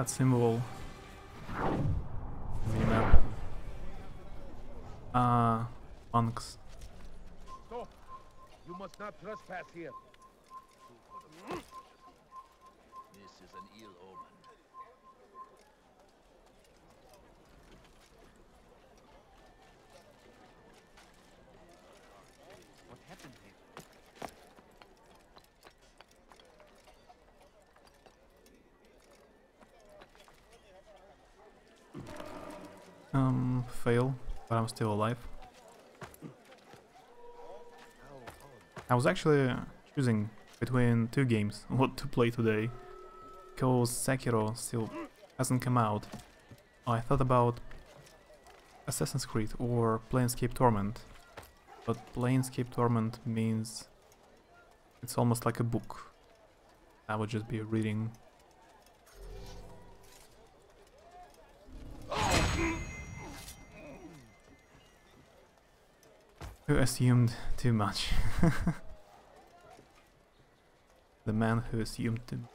[SPEAKER 1] that symbol. Map. Monks.
[SPEAKER 9] Stop! You must not trespass here. This is an ill omen.
[SPEAKER 13] What happened here?
[SPEAKER 1] Fail, but I'm still alive. I was actually choosing between two games what to play today, because Sekiro still hasn't come out. I thought about Assassin's Creed or Planescape Torment, but Planescape Torment means it's almost like a book. I would just be reading. Who assumed too much? The man who assumed too much.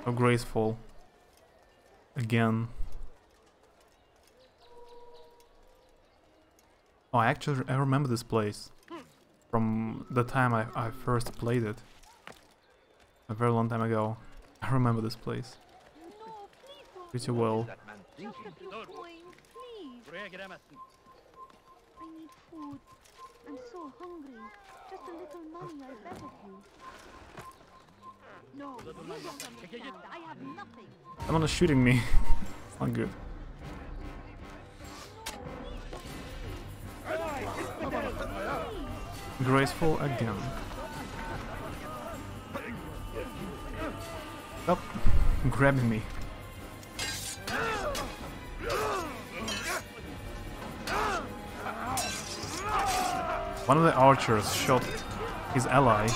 [SPEAKER 1] So graceful. Again. Oh, I remember this place from the time I first played it. A very long time ago. I remember this place pretty well.
[SPEAKER 16] Just a few coins, please. I need food. I'm so hungry. Just a little money, I beg of you. No, you don't understand. I have nothing.
[SPEAKER 1] Someone is shooting me. It's not good. Graceful again. Stop grabbing me. One of the archers shot his ally.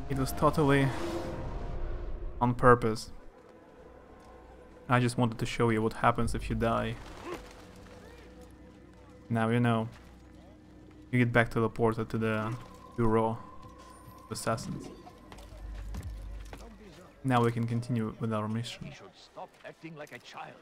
[SPEAKER 1] It was totally on purpose. I just wanted to show you what happens if you die. Now you know. You get back teleported to the Bureau of Assassins. Now we can continue with our mission.
[SPEAKER 9] He should stop acting like a child.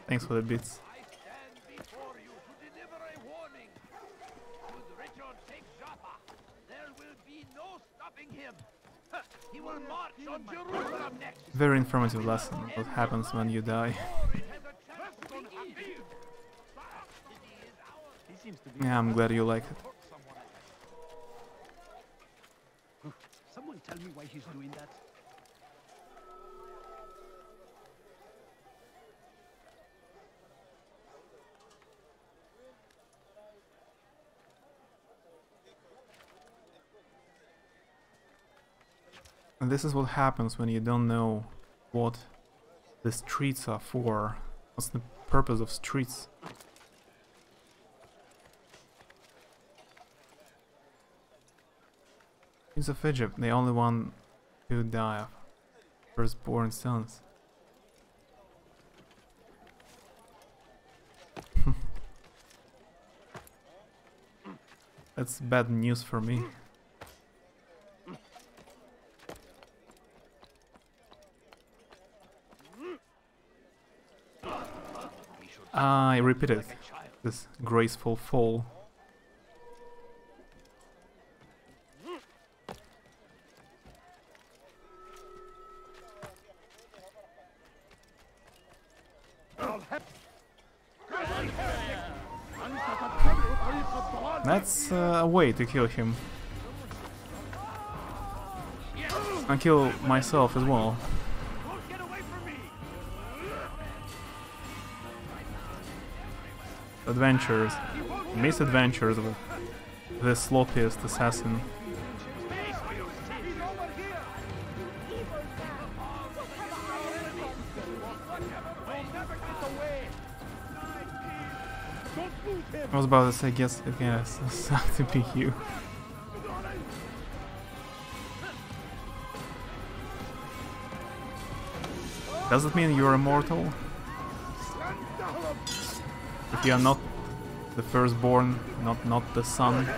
[SPEAKER 1] Thanks for the bits.
[SPEAKER 9] I stand before you to deliver a warning. Should Richard take Jaffa, there will be no stopping him. He will march on Jerusalem next.
[SPEAKER 1] Very informative lesson. What happens when you die. Yeah, I'm glad you like it.
[SPEAKER 9] Someone tell me why he's doing that.
[SPEAKER 1] And this is what happens when you don't know what the streets are for. What's the purpose of streets? Prince of Egypt, the only one who died. Firstborn sons. That's bad news for me. I repeated this graceful fall. That's a way to kill him. I kill myself as well. Adventures, misadventures with the sloppiest assassin. I was about to say, guess it has to be you. Does it mean you're immortal? If you are not the firstborn, not the son.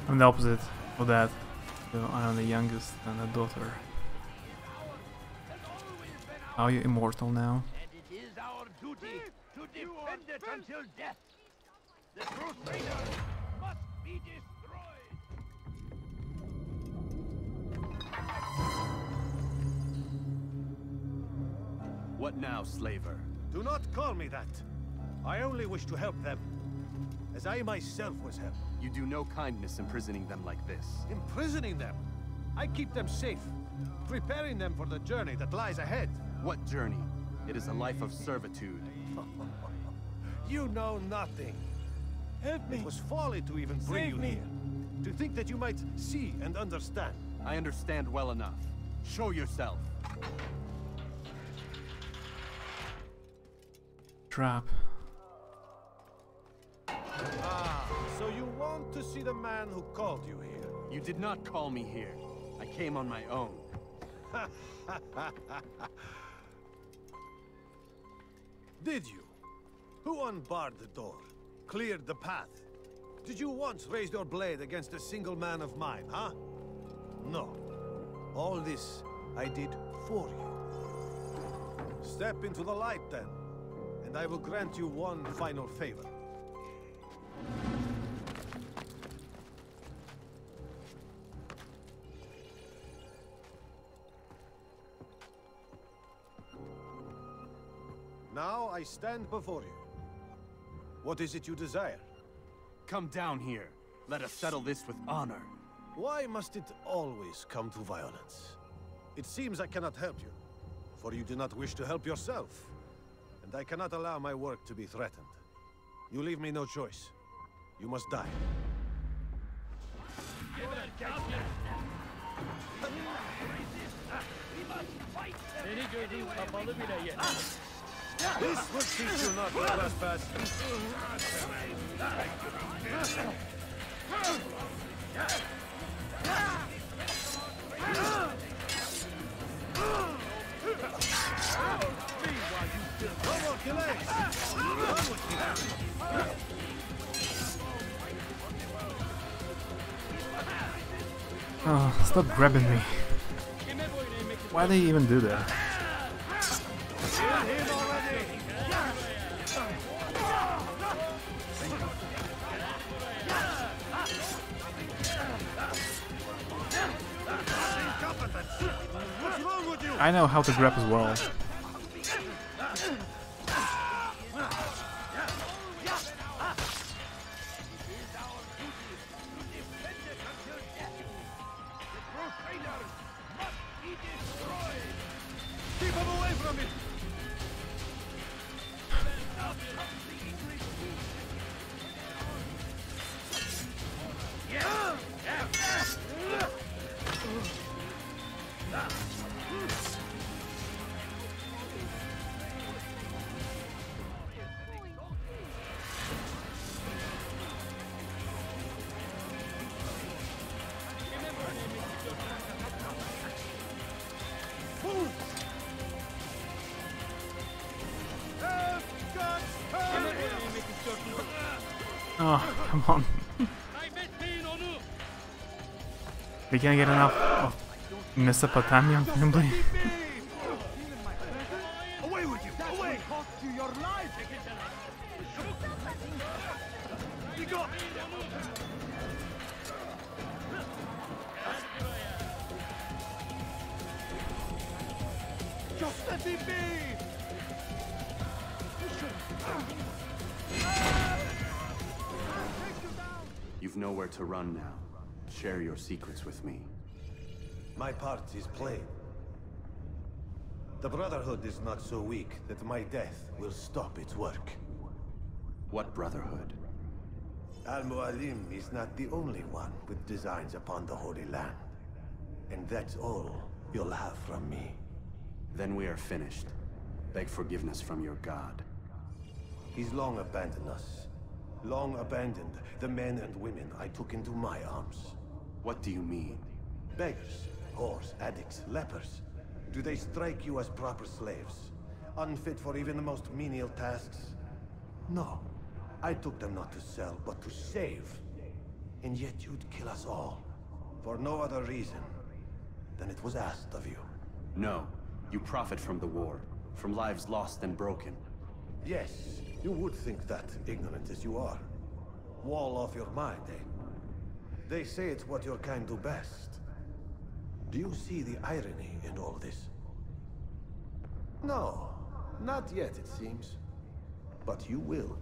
[SPEAKER 1] I'm the opposite of that. So I am the youngest and a daughter. Are you immortal now?
[SPEAKER 9] And it is our duty to defend it until death. The Crusaders must be destroyed.
[SPEAKER 7] What now, slaver?
[SPEAKER 8] Do not call me that. I only wish to help them, as I myself was helped.
[SPEAKER 7] You do no kindness imprisoning them like this.
[SPEAKER 8] Imprisoning them? I keep them safe, preparing them for the journey that lies ahead.
[SPEAKER 7] What journey? It is a life of servitude.
[SPEAKER 8] You know nothing.
[SPEAKER 19] Help me.
[SPEAKER 8] It was folly to even bring you here. To think that you might see and understand.
[SPEAKER 7] I understand well enough. Show yourself.
[SPEAKER 1] Trap.
[SPEAKER 8] Ah, so you want to see the man who called you here?
[SPEAKER 7] You did not call me here. I came on my own.
[SPEAKER 8] Did you? Who unbarred the door? Cleared the path? Did you once raise your blade against a single man of mine, huh? No. All this I did for you. Step into the light then, and I will grant you one final favor. Now I stand before you. What is it you desire?
[SPEAKER 7] Come down here. Let us settle this with honor.
[SPEAKER 8] Why must it always come to violence? It seems I cannot help you, for you do not wish to help yourself. And I cannot allow my work to be threatened. You leave me no choice. You must die. This will teach you not to trespass.
[SPEAKER 1] Oh, stop grabbing me. Why do they even do that? I know how to grab as well.
[SPEAKER 8] Keep him away from me!
[SPEAKER 1] Oh, come on. We can't get enough of Mesopotamia, simply.
[SPEAKER 8] Away with you! Away! Cost you your life! Nico! Just let me be!
[SPEAKER 7] You've nowhere to run now. Share your secrets with me.
[SPEAKER 8] My part is plain. The Brotherhood is not so weak that my death will stop its work.
[SPEAKER 7] What Brotherhood?
[SPEAKER 8] Al-Mualim is not the only one with designs upon the Holy Land. And that's all you'll have from me.
[SPEAKER 7] Then we are finished. Beg forgiveness from your god.
[SPEAKER 8] He's long abandoned us. Long abandoned the men and women I took into my arms.
[SPEAKER 7] What do you mean?
[SPEAKER 8] Beggars, whores, addicts, lepers. Do they strike you as proper slaves? Unfit for even the most menial tasks? No. I took them not to sell, but to save. And yet you'd kill us all. For no other reason than it was asked of you.
[SPEAKER 7] No. You profit from the war. From lives lost and broken.
[SPEAKER 8] Yes. You would think that, ignorant as you are. Wall off your mind, eh? They say it's what your kind do best. Do you see the irony in all this? No, not yet, it seems. But you will.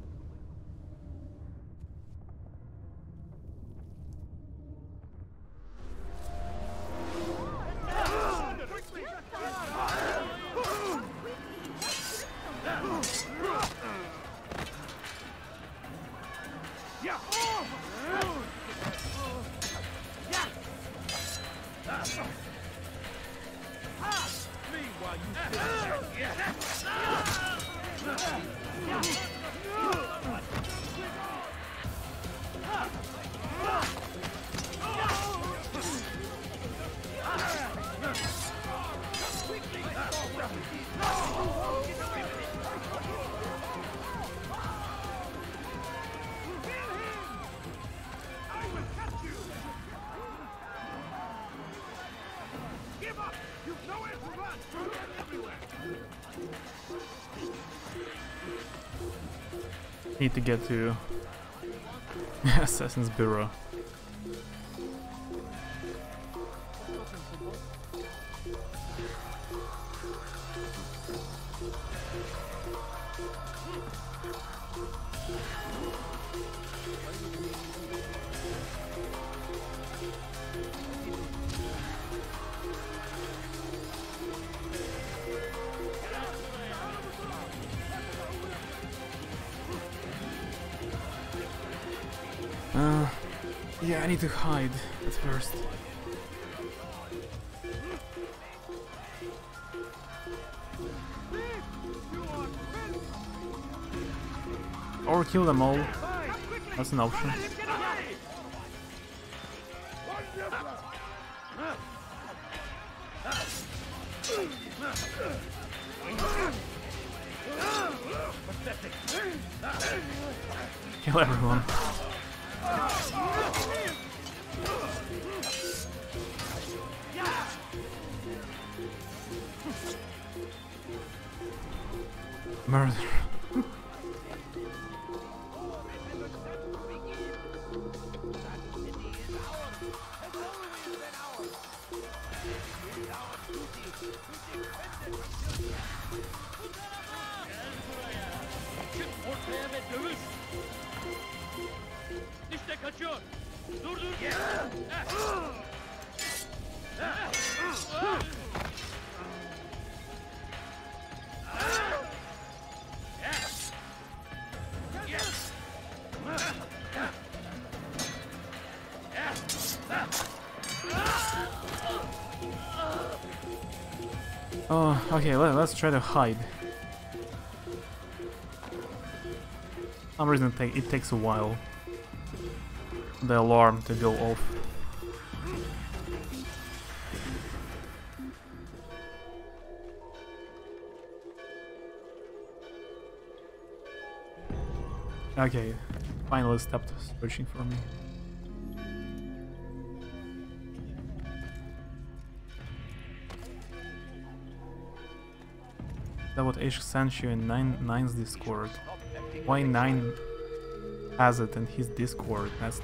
[SPEAKER 1] Need to get to Assassin's Bureau. Yeah, I need to hide at first. Or kill them all. That's an option. Kill everyone. Murder. Oh, okay, let's try to hide. For some reason it takes a while. The alarm to go off. Okay, finally stopped searching for me. Is that what Ash sent you in 9's Discord? Why 9 has it in his Discord? That's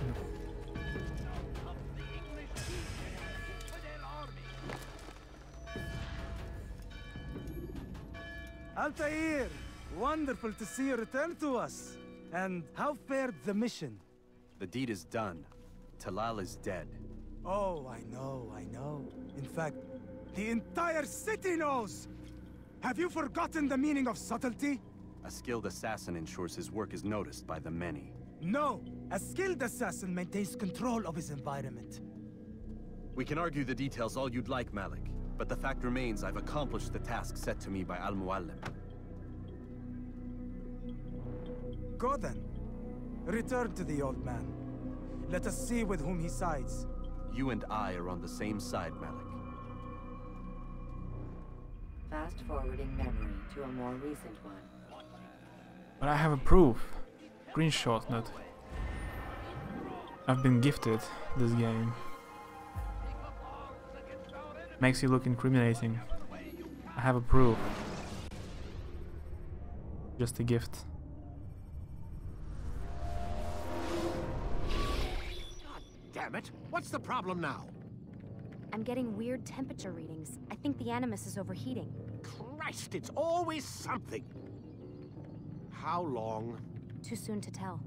[SPEAKER 19] Altair! Wonderful to see you return to us. And how fared the mission?
[SPEAKER 7] The deed is done. Talal is dead.
[SPEAKER 19] Oh, I know. In fact, the entire city knows! Have you forgotten the meaning of subtlety?
[SPEAKER 7] A skilled assassin ensures his work is noticed by the many.
[SPEAKER 19] No! A skilled assassin maintains control of his environment.
[SPEAKER 7] We can argue the details all you'd like, Malik. But the fact remains I've accomplished the task set to me by Al-Muallim.
[SPEAKER 19] Go then. Return to the old man. Let us see with whom he sides.
[SPEAKER 7] You and I are on the same side, Malik.
[SPEAKER 5] Fast-forwarding memory to a more recent one.
[SPEAKER 1] But I have a proof. Screenshot that I've been gifted this game. Makes you look incriminating. I have a proof. Just a gift.
[SPEAKER 2] Damn it! What's the problem now?
[SPEAKER 4] I'm getting weird temperature readings. I think the Animus is overheating.
[SPEAKER 2] Christ, it's always something! How long?
[SPEAKER 4] Too soon to tell.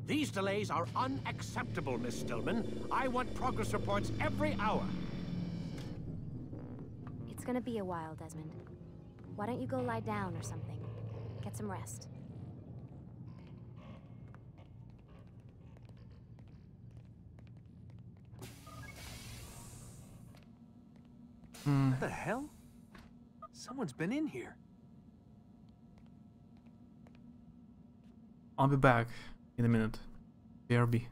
[SPEAKER 2] These delays are unacceptable, Miss Stillman. I want progress reports every hour.
[SPEAKER 4] It's gonna be a while, Desmond. Why don't you go lie down or something? Get some rest.
[SPEAKER 3] What the hell? Someone's been in here.
[SPEAKER 1] I'll be back in a minute. BRB.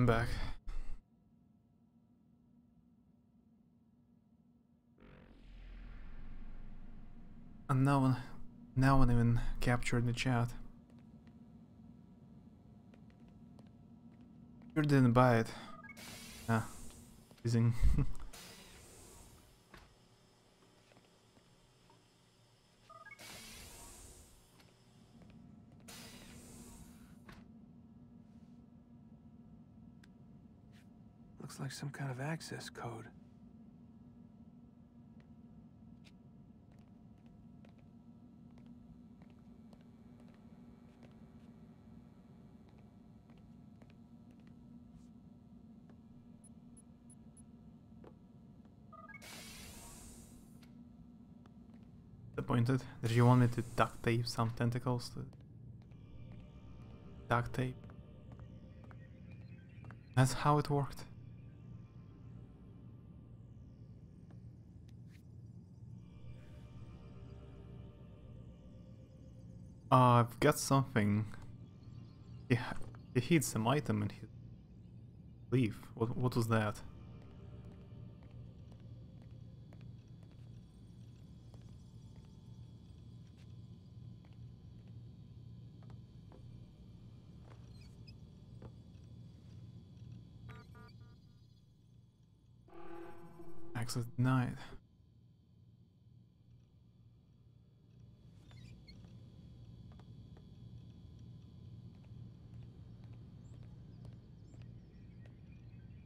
[SPEAKER 1] I'm back. And no one even captured the chat. You didn't buy it. Ah, teasing.
[SPEAKER 3] Looks like some kind of access code.
[SPEAKER 1] Disappointed. Did you want me to duct tape some tentacles to duct tape? That's how it worked. I've got something. He hid some item in his sleeve. What was that? Access denied.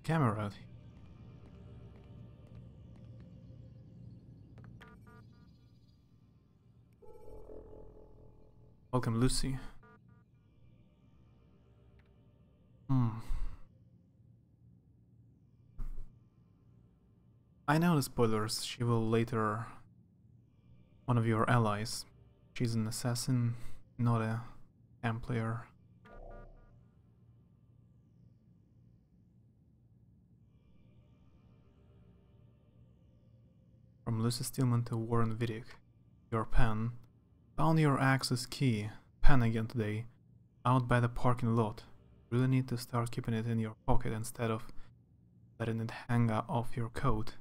[SPEAKER 1] Camera. Welcome, Lucy. I know the spoilers. She will later one of your allies. She's an assassin, not a camp player. From Lucy Stillman to Warren Vidic. Your pen. Found your access key. Pen again today. Out by the parking lot. Really need to start keeping it in your pocket instead of letting it hang off your coat.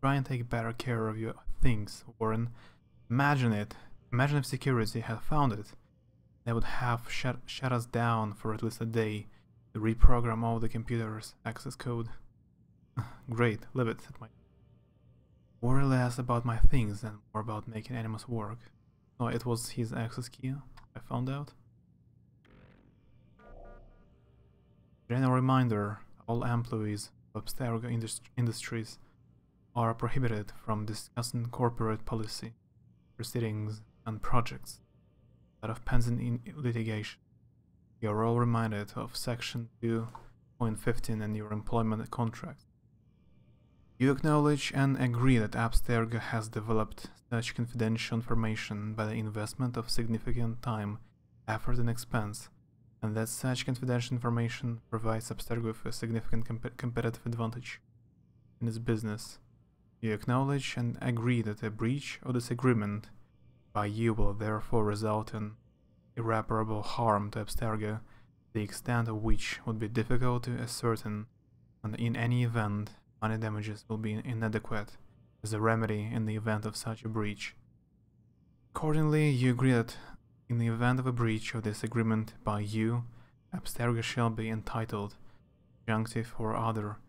[SPEAKER 1] Try and take better care of your things, Warren. Imagine it. Imagine if security had found it. They would have shut us down for at least a day to reprogram all the computer's access code. Great, leave it at my... Worry less about my things and more about making Animus work. No, it was his access key, I found out. General reminder, all employees of Abstergo Industries are prohibited from discussing corporate policy, proceedings, and projects that have pending in litigation. You are all reminded of Section 2.15 in your employment contract. You acknowledge and agree that Abstergo has developed such confidential information by the investment of significant time, effort, and expense, and that such confidential information provides Abstergo with a significant competitive advantage in its business. You acknowledge and agree that a breach of this agreement by you will therefore result in irreparable harm to Abstergo, the extent of which would be difficult to ascertain, and in any event, money damages will be inadequate as a remedy in the event of such a breach. Accordingly, you agree that in the event of a breach of this agreement by you, Abstergo shall be entitled to injunctive or other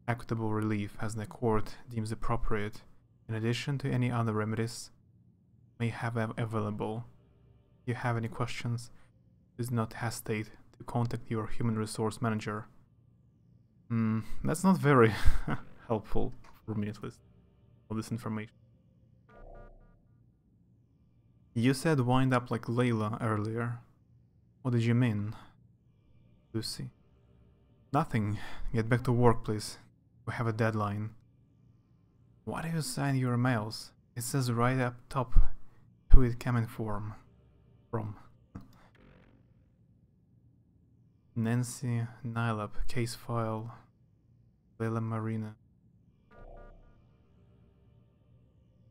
[SPEAKER 1] equitable relief as the court deems appropriate, in addition to any other remedies may have available. If you have any questions, please do not hesitate to contact your human resource manager. That's not very helpful for me, at least, all this information. You said wind up like Layla earlier. What did you mean, Lucy? Nothing. Get back to work, please. We have a deadline. Why do you sign your mails? It says right up top who it came in from. Nancy Nylap, case file, Layla Marina.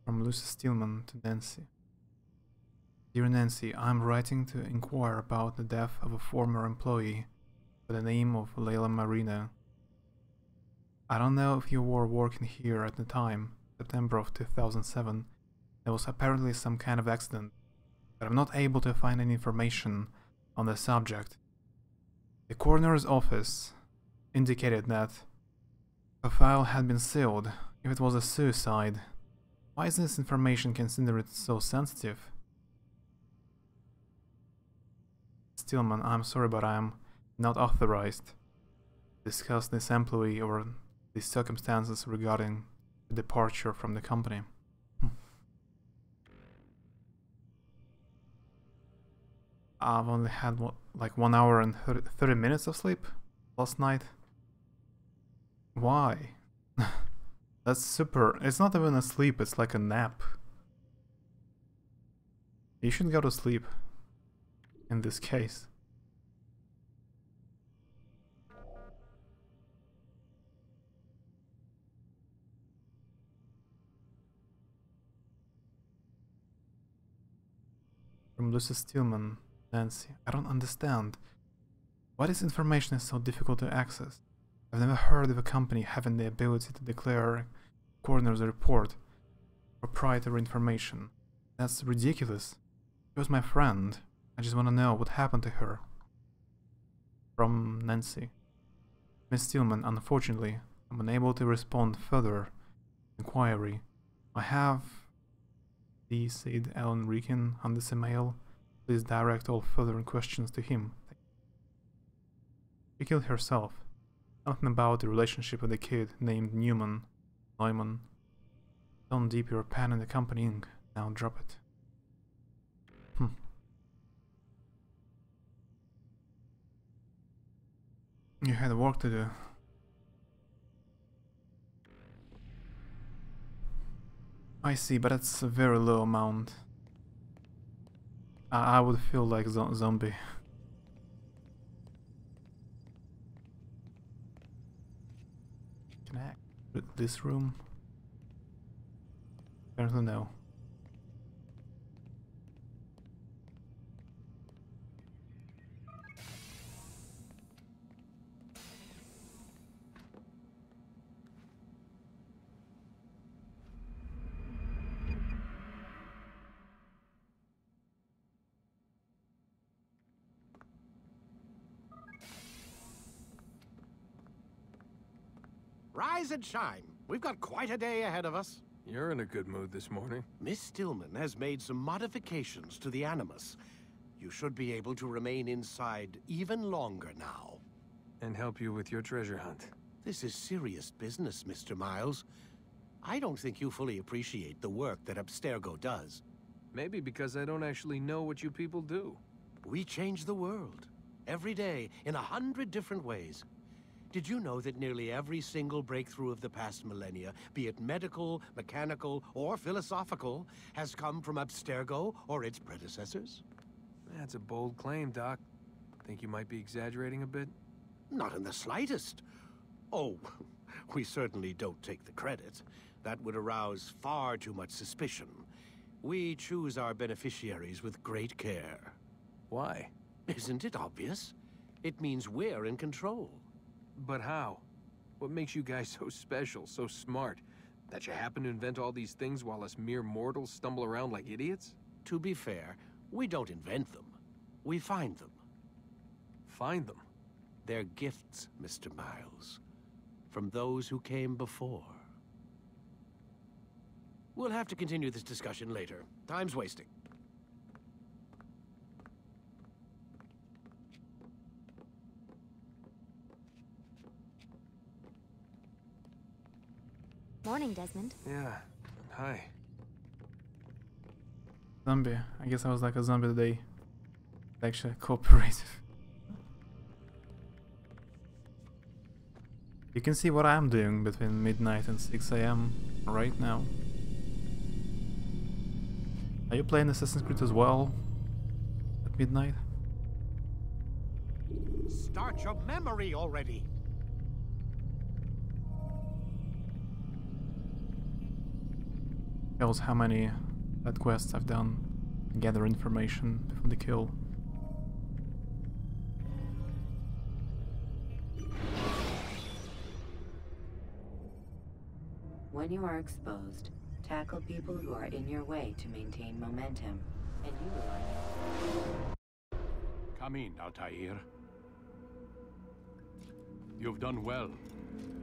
[SPEAKER 1] From Lucy Stillman to Nancy. Dear Nancy, I'm writing to inquire about the death of a former employee by the name of Layla Marina. I don't know if you were working here at the time, September of 2007. There was apparently some kind of accident, but I'm not able to find any information on the subject. The coroner's office indicated that a file had been sealed if it was a suicide. Why is this information considered so sensitive? Stillman, I'm sorry, but I am not authorized to discuss this employee or the circumstances regarding the departure from the company. I've only had like 1 hour and 30 minutes of sleep last night. Why? That's super. It's not even a sleep, it's like a nap. You should go to sleep in this case. From Lucy Stillman, Nancy. I don't understand. Why this information is so difficult to access? I've never heard of a company having the ability to declare coroner's report proprietary information. That's ridiculous. She was my friend. I just want to know what happened to her. From Nancy. Miss Stillman, unfortunately, I'm unable to respond further. Inquiry. I have the said Alan Ricken on this email. Please direct all further questions to him. She killed herself. Something about the relationship with a kid named Neumann. Don't dip your pen in the company ink. Now drop it. You had work to do. I see, but it's a very low amount. I would feel like zombie. Can I exit this room? Apparently no.
[SPEAKER 2] Rise and shine. We've got quite a day ahead of us.
[SPEAKER 3] You're in a good mood this morning.
[SPEAKER 2] Miss Stillman has made some modifications to the Animus. You should be able to remain inside even longer now.
[SPEAKER 3] And help you with your treasure hunt.
[SPEAKER 2] This is serious business, Mr. Miles. I don't think you fully appreciate the work that Abstergo does.
[SPEAKER 3] Maybe because I don't actually know what you people do.
[SPEAKER 2] We change the world. Every day, in 100 different ways. Did you know that nearly every single breakthrough of the past millennia, be it medical, mechanical, or philosophical, has come from Abstergo or its predecessors?
[SPEAKER 3] That's a bold claim, Doc. Think you might be exaggerating a bit?
[SPEAKER 2] Not in the slightest. Oh, we certainly don't take the credit. That would arouse far too much suspicion. We choose our beneficiaries with great care.
[SPEAKER 3] Why?
[SPEAKER 2] Isn't it obvious? It means we're in control.
[SPEAKER 3] But how? What makes you guys so special, so smart? That you happen to invent all these things while us mere mortals stumble around like idiots?
[SPEAKER 2] To be fair, we don't invent them. We find them.
[SPEAKER 3] Find them?
[SPEAKER 2] They're gifts, Mr. Miles. From those who came before. We'll have to continue this discussion later. Time's wasting.
[SPEAKER 4] Morning, Desmond.
[SPEAKER 3] Yeah. Hi.
[SPEAKER 1] Zombie. I guess I was like a zombie today. Actually cooperative. You can see what I'm doing between midnight and 6 AM right now. Are you playing Assassin's Creed as well? At midnight?
[SPEAKER 2] Start your memory already!
[SPEAKER 1] Tells how many side quests I've done, gather information before the kill.
[SPEAKER 5] When you are exposed, tackle people who are in your way to maintain momentum, and you will
[SPEAKER 6] Come in, Altair. You've done well.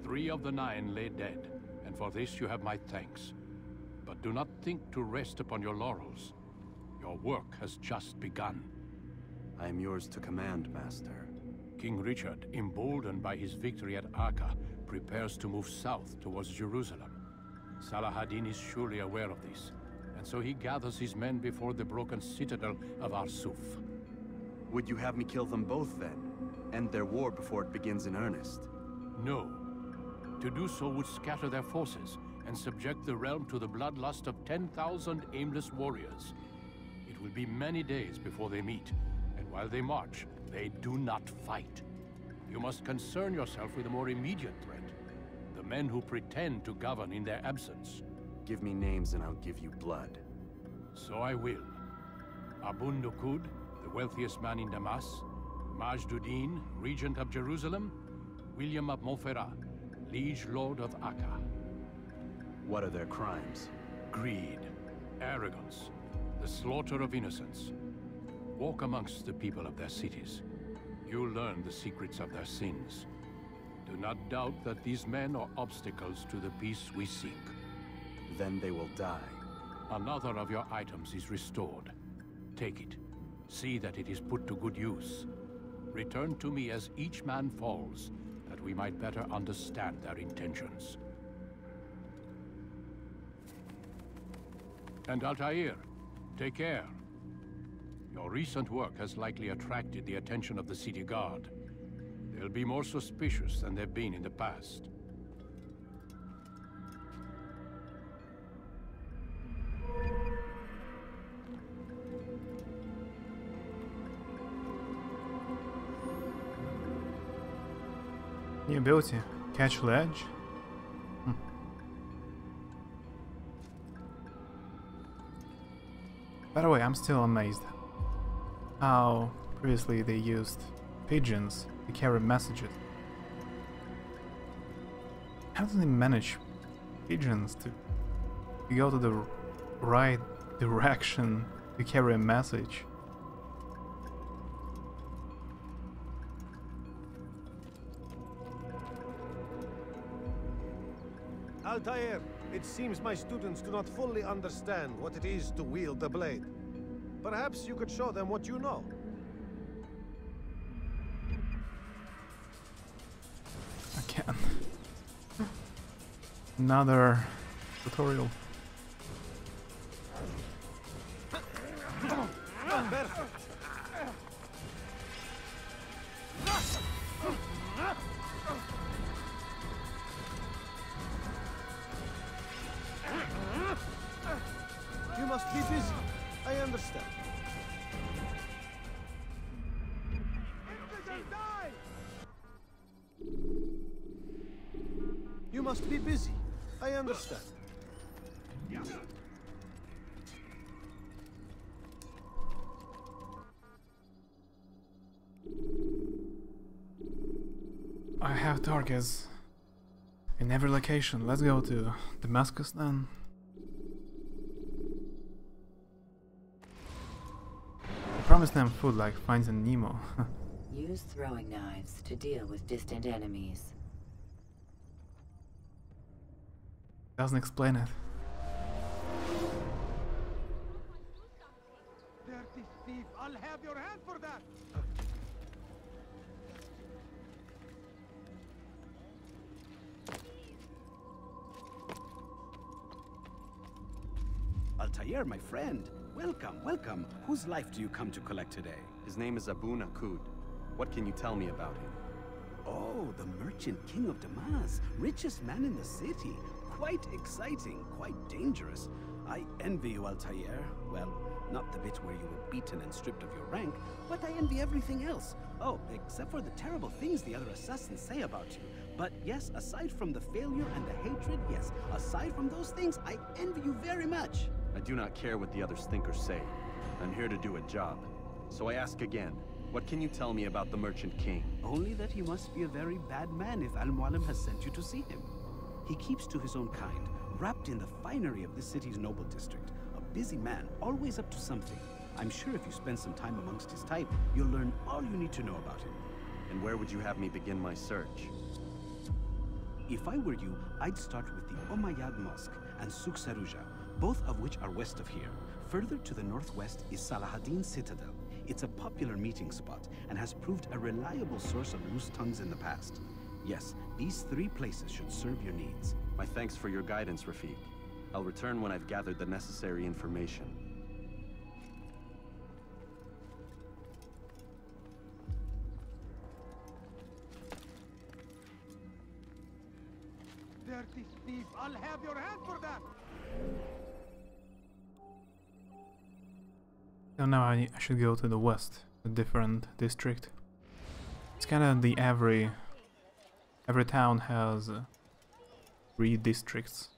[SPEAKER 6] 3 of the 9 lay dead, and for this you have my thanks. But do not think to rest upon your laurels. Your work has just begun.
[SPEAKER 7] I am yours to command, Master.
[SPEAKER 6] King Richard, emboldened by his victory at Acre, prepares to move south towards Jerusalem. Saladin is surely aware of this, and so he gathers his men before the broken citadel of Arsuf.
[SPEAKER 7] Would you have me kill them both then? End their war before it begins in earnest?
[SPEAKER 6] No. To do so would scatter their forces and subject the realm to the bloodlust of 10,000 aimless warriors. It will be many days before they meet, and while they march, they do not fight. You must concern yourself with a more immediate threat. The men who pretend to govern in their absence.
[SPEAKER 7] Give me names and I'll give you blood.
[SPEAKER 6] So I will. Abun Nukud, the wealthiest man in Damas. Majduddin, regent of Jerusalem. William of Montferrat, liege lord of Acre.
[SPEAKER 7] What are their crimes?
[SPEAKER 6] Greed, arrogance, the slaughter of innocents. Walk amongst the people of their cities. You'll learn the secrets of their sins. Do not doubt that these men are obstacles to the peace we seek.
[SPEAKER 7] Then they will die.
[SPEAKER 6] Another of your items is restored. Take it. See that it is put to good use. Return to me as each man falls, that we might better understand their intentions. And Altair, take care. Your recent work has likely attracted the attention of the city guard. They'll be more suspicious than they've been in the past.
[SPEAKER 1] New ability, catch ledge. By the way, I'm still amazed how previously they used pigeons to carry messages. How do they manage pigeons to go to the right direction to carry a message?
[SPEAKER 8] Altair, it seems my students do not fully understand what it is to wield the blade. Perhaps you could show them what you know.
[SPEAKER 1] I can. Another tutorial.
[SPEAKER 8] Perfect. You must be busy. I understand. You must be busy. I understand.
[SPEAKER 1] I have targets in every location. Let's go to Damascus then. I promised them food like Finding Nemo.
[SPEAKER 5] Use throwing knives to deal with distant enemies.
[SPEAKER 1] Doesn't explain it.
[SPEAKER 9] Dirty thief, I'll have your hand for that!
[SPEAKER 20] Altair, my friend. Welcome, welcome. Whose life do you come to collect today?
[SPEAKER 7] His name is Abu Nakud. What can you tell me about him?
[SPEAKER 20] Oh, the merchant king of Damas. Richest man in the city. Quite exciting, quite dangerous. I envy you, Altair. Well, not the bit where you were beaten and stripped of your rank, but I envy everything else. Oh, except for the terrible things the other assassins say about you. But yes, aside from the failure and the hatred, yes, aside from those things, I envy you very much.
[SPEAKER 7] I do not care what the others think or say. I'm here to do a job. So I ask again, what can you tell me about the Merchant King?
[SPEAKER 20] Only that he must be a very bad man if Al-Mualim has sent you to see him. He keeps to his own kind, wrapped in the finery of this city's noble district. A busy man, always up to something. I'm sure if you spend some time amongst his type, you'll learn all you need to know about him.
[SPEAKER 7] And where would you have me begin my search?
[SPEAKER 20] If I were you, I'd start with the Umayyad Mosque and Souk Sarouja, both of which are west of here. Further to the northwest is Salahaddin Citadel. It's a popular meeting spot and has proved a reliable source of loose tongues in the past. Yes, these 3 places should serve your needs.
[SPEAKER 7] My thanks for your guidance, Rafiq. I'll return when I've gathered the necessary information.
[SPEAKER 9] Dirty thief! I'll have your hand for that!
[SPEAKER 1] So now I should go to the west, a different district. It's kind of the every town has 3 districts,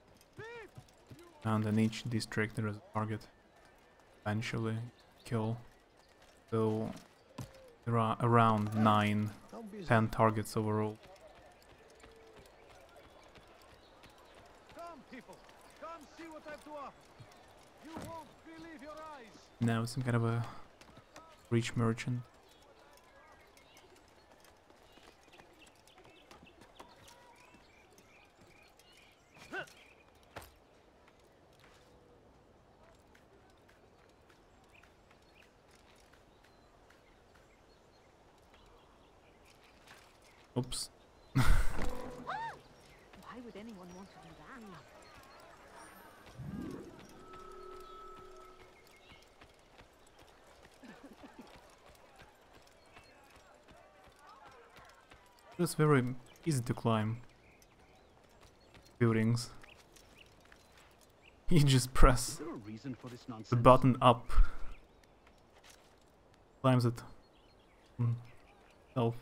[SPEAKER 1] and in each district there is a target. Eventually, kill. So there are around 9-10 targets overall.
[SPEAKER 9] Come, people! Come see what I have to offer! You won't believe your eyes!
[SPEAKER 1] Now some kind of a rich merchant. Oops.
[SPEAKER 16] Why would anyone want to do that?
[SPEAKER 1] It's very easy to climb buildings. You just press
[SPEAKER 20] Is there a reason for this
[SPEAKER 1] the
[SPEAKER 20] nonsense?
[SPEAKER 1] button up. Climbs it. Self.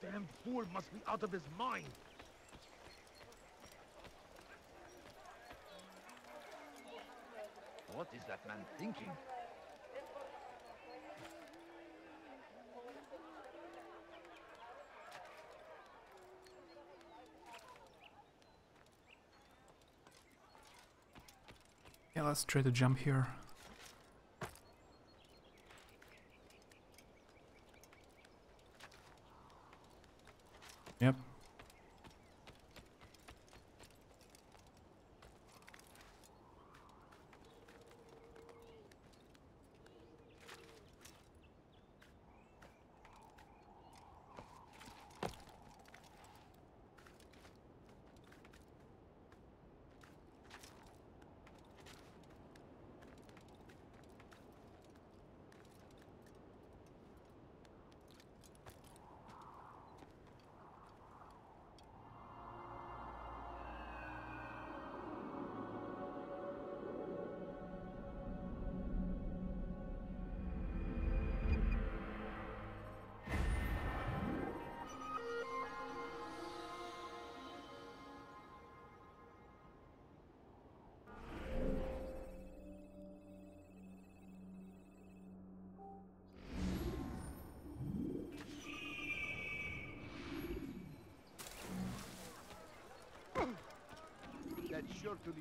[SPEAKER 9] Damn fool must be out of his mind! What is that man thinking?
[SPEAKER 1] Yeah, let's try to jump here. Yep.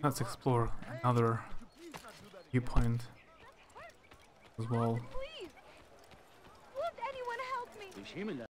[SPEAKER 1] Let's explore another viewpoint as well.
[SPEAKER 16] Please! Won't anyone help me?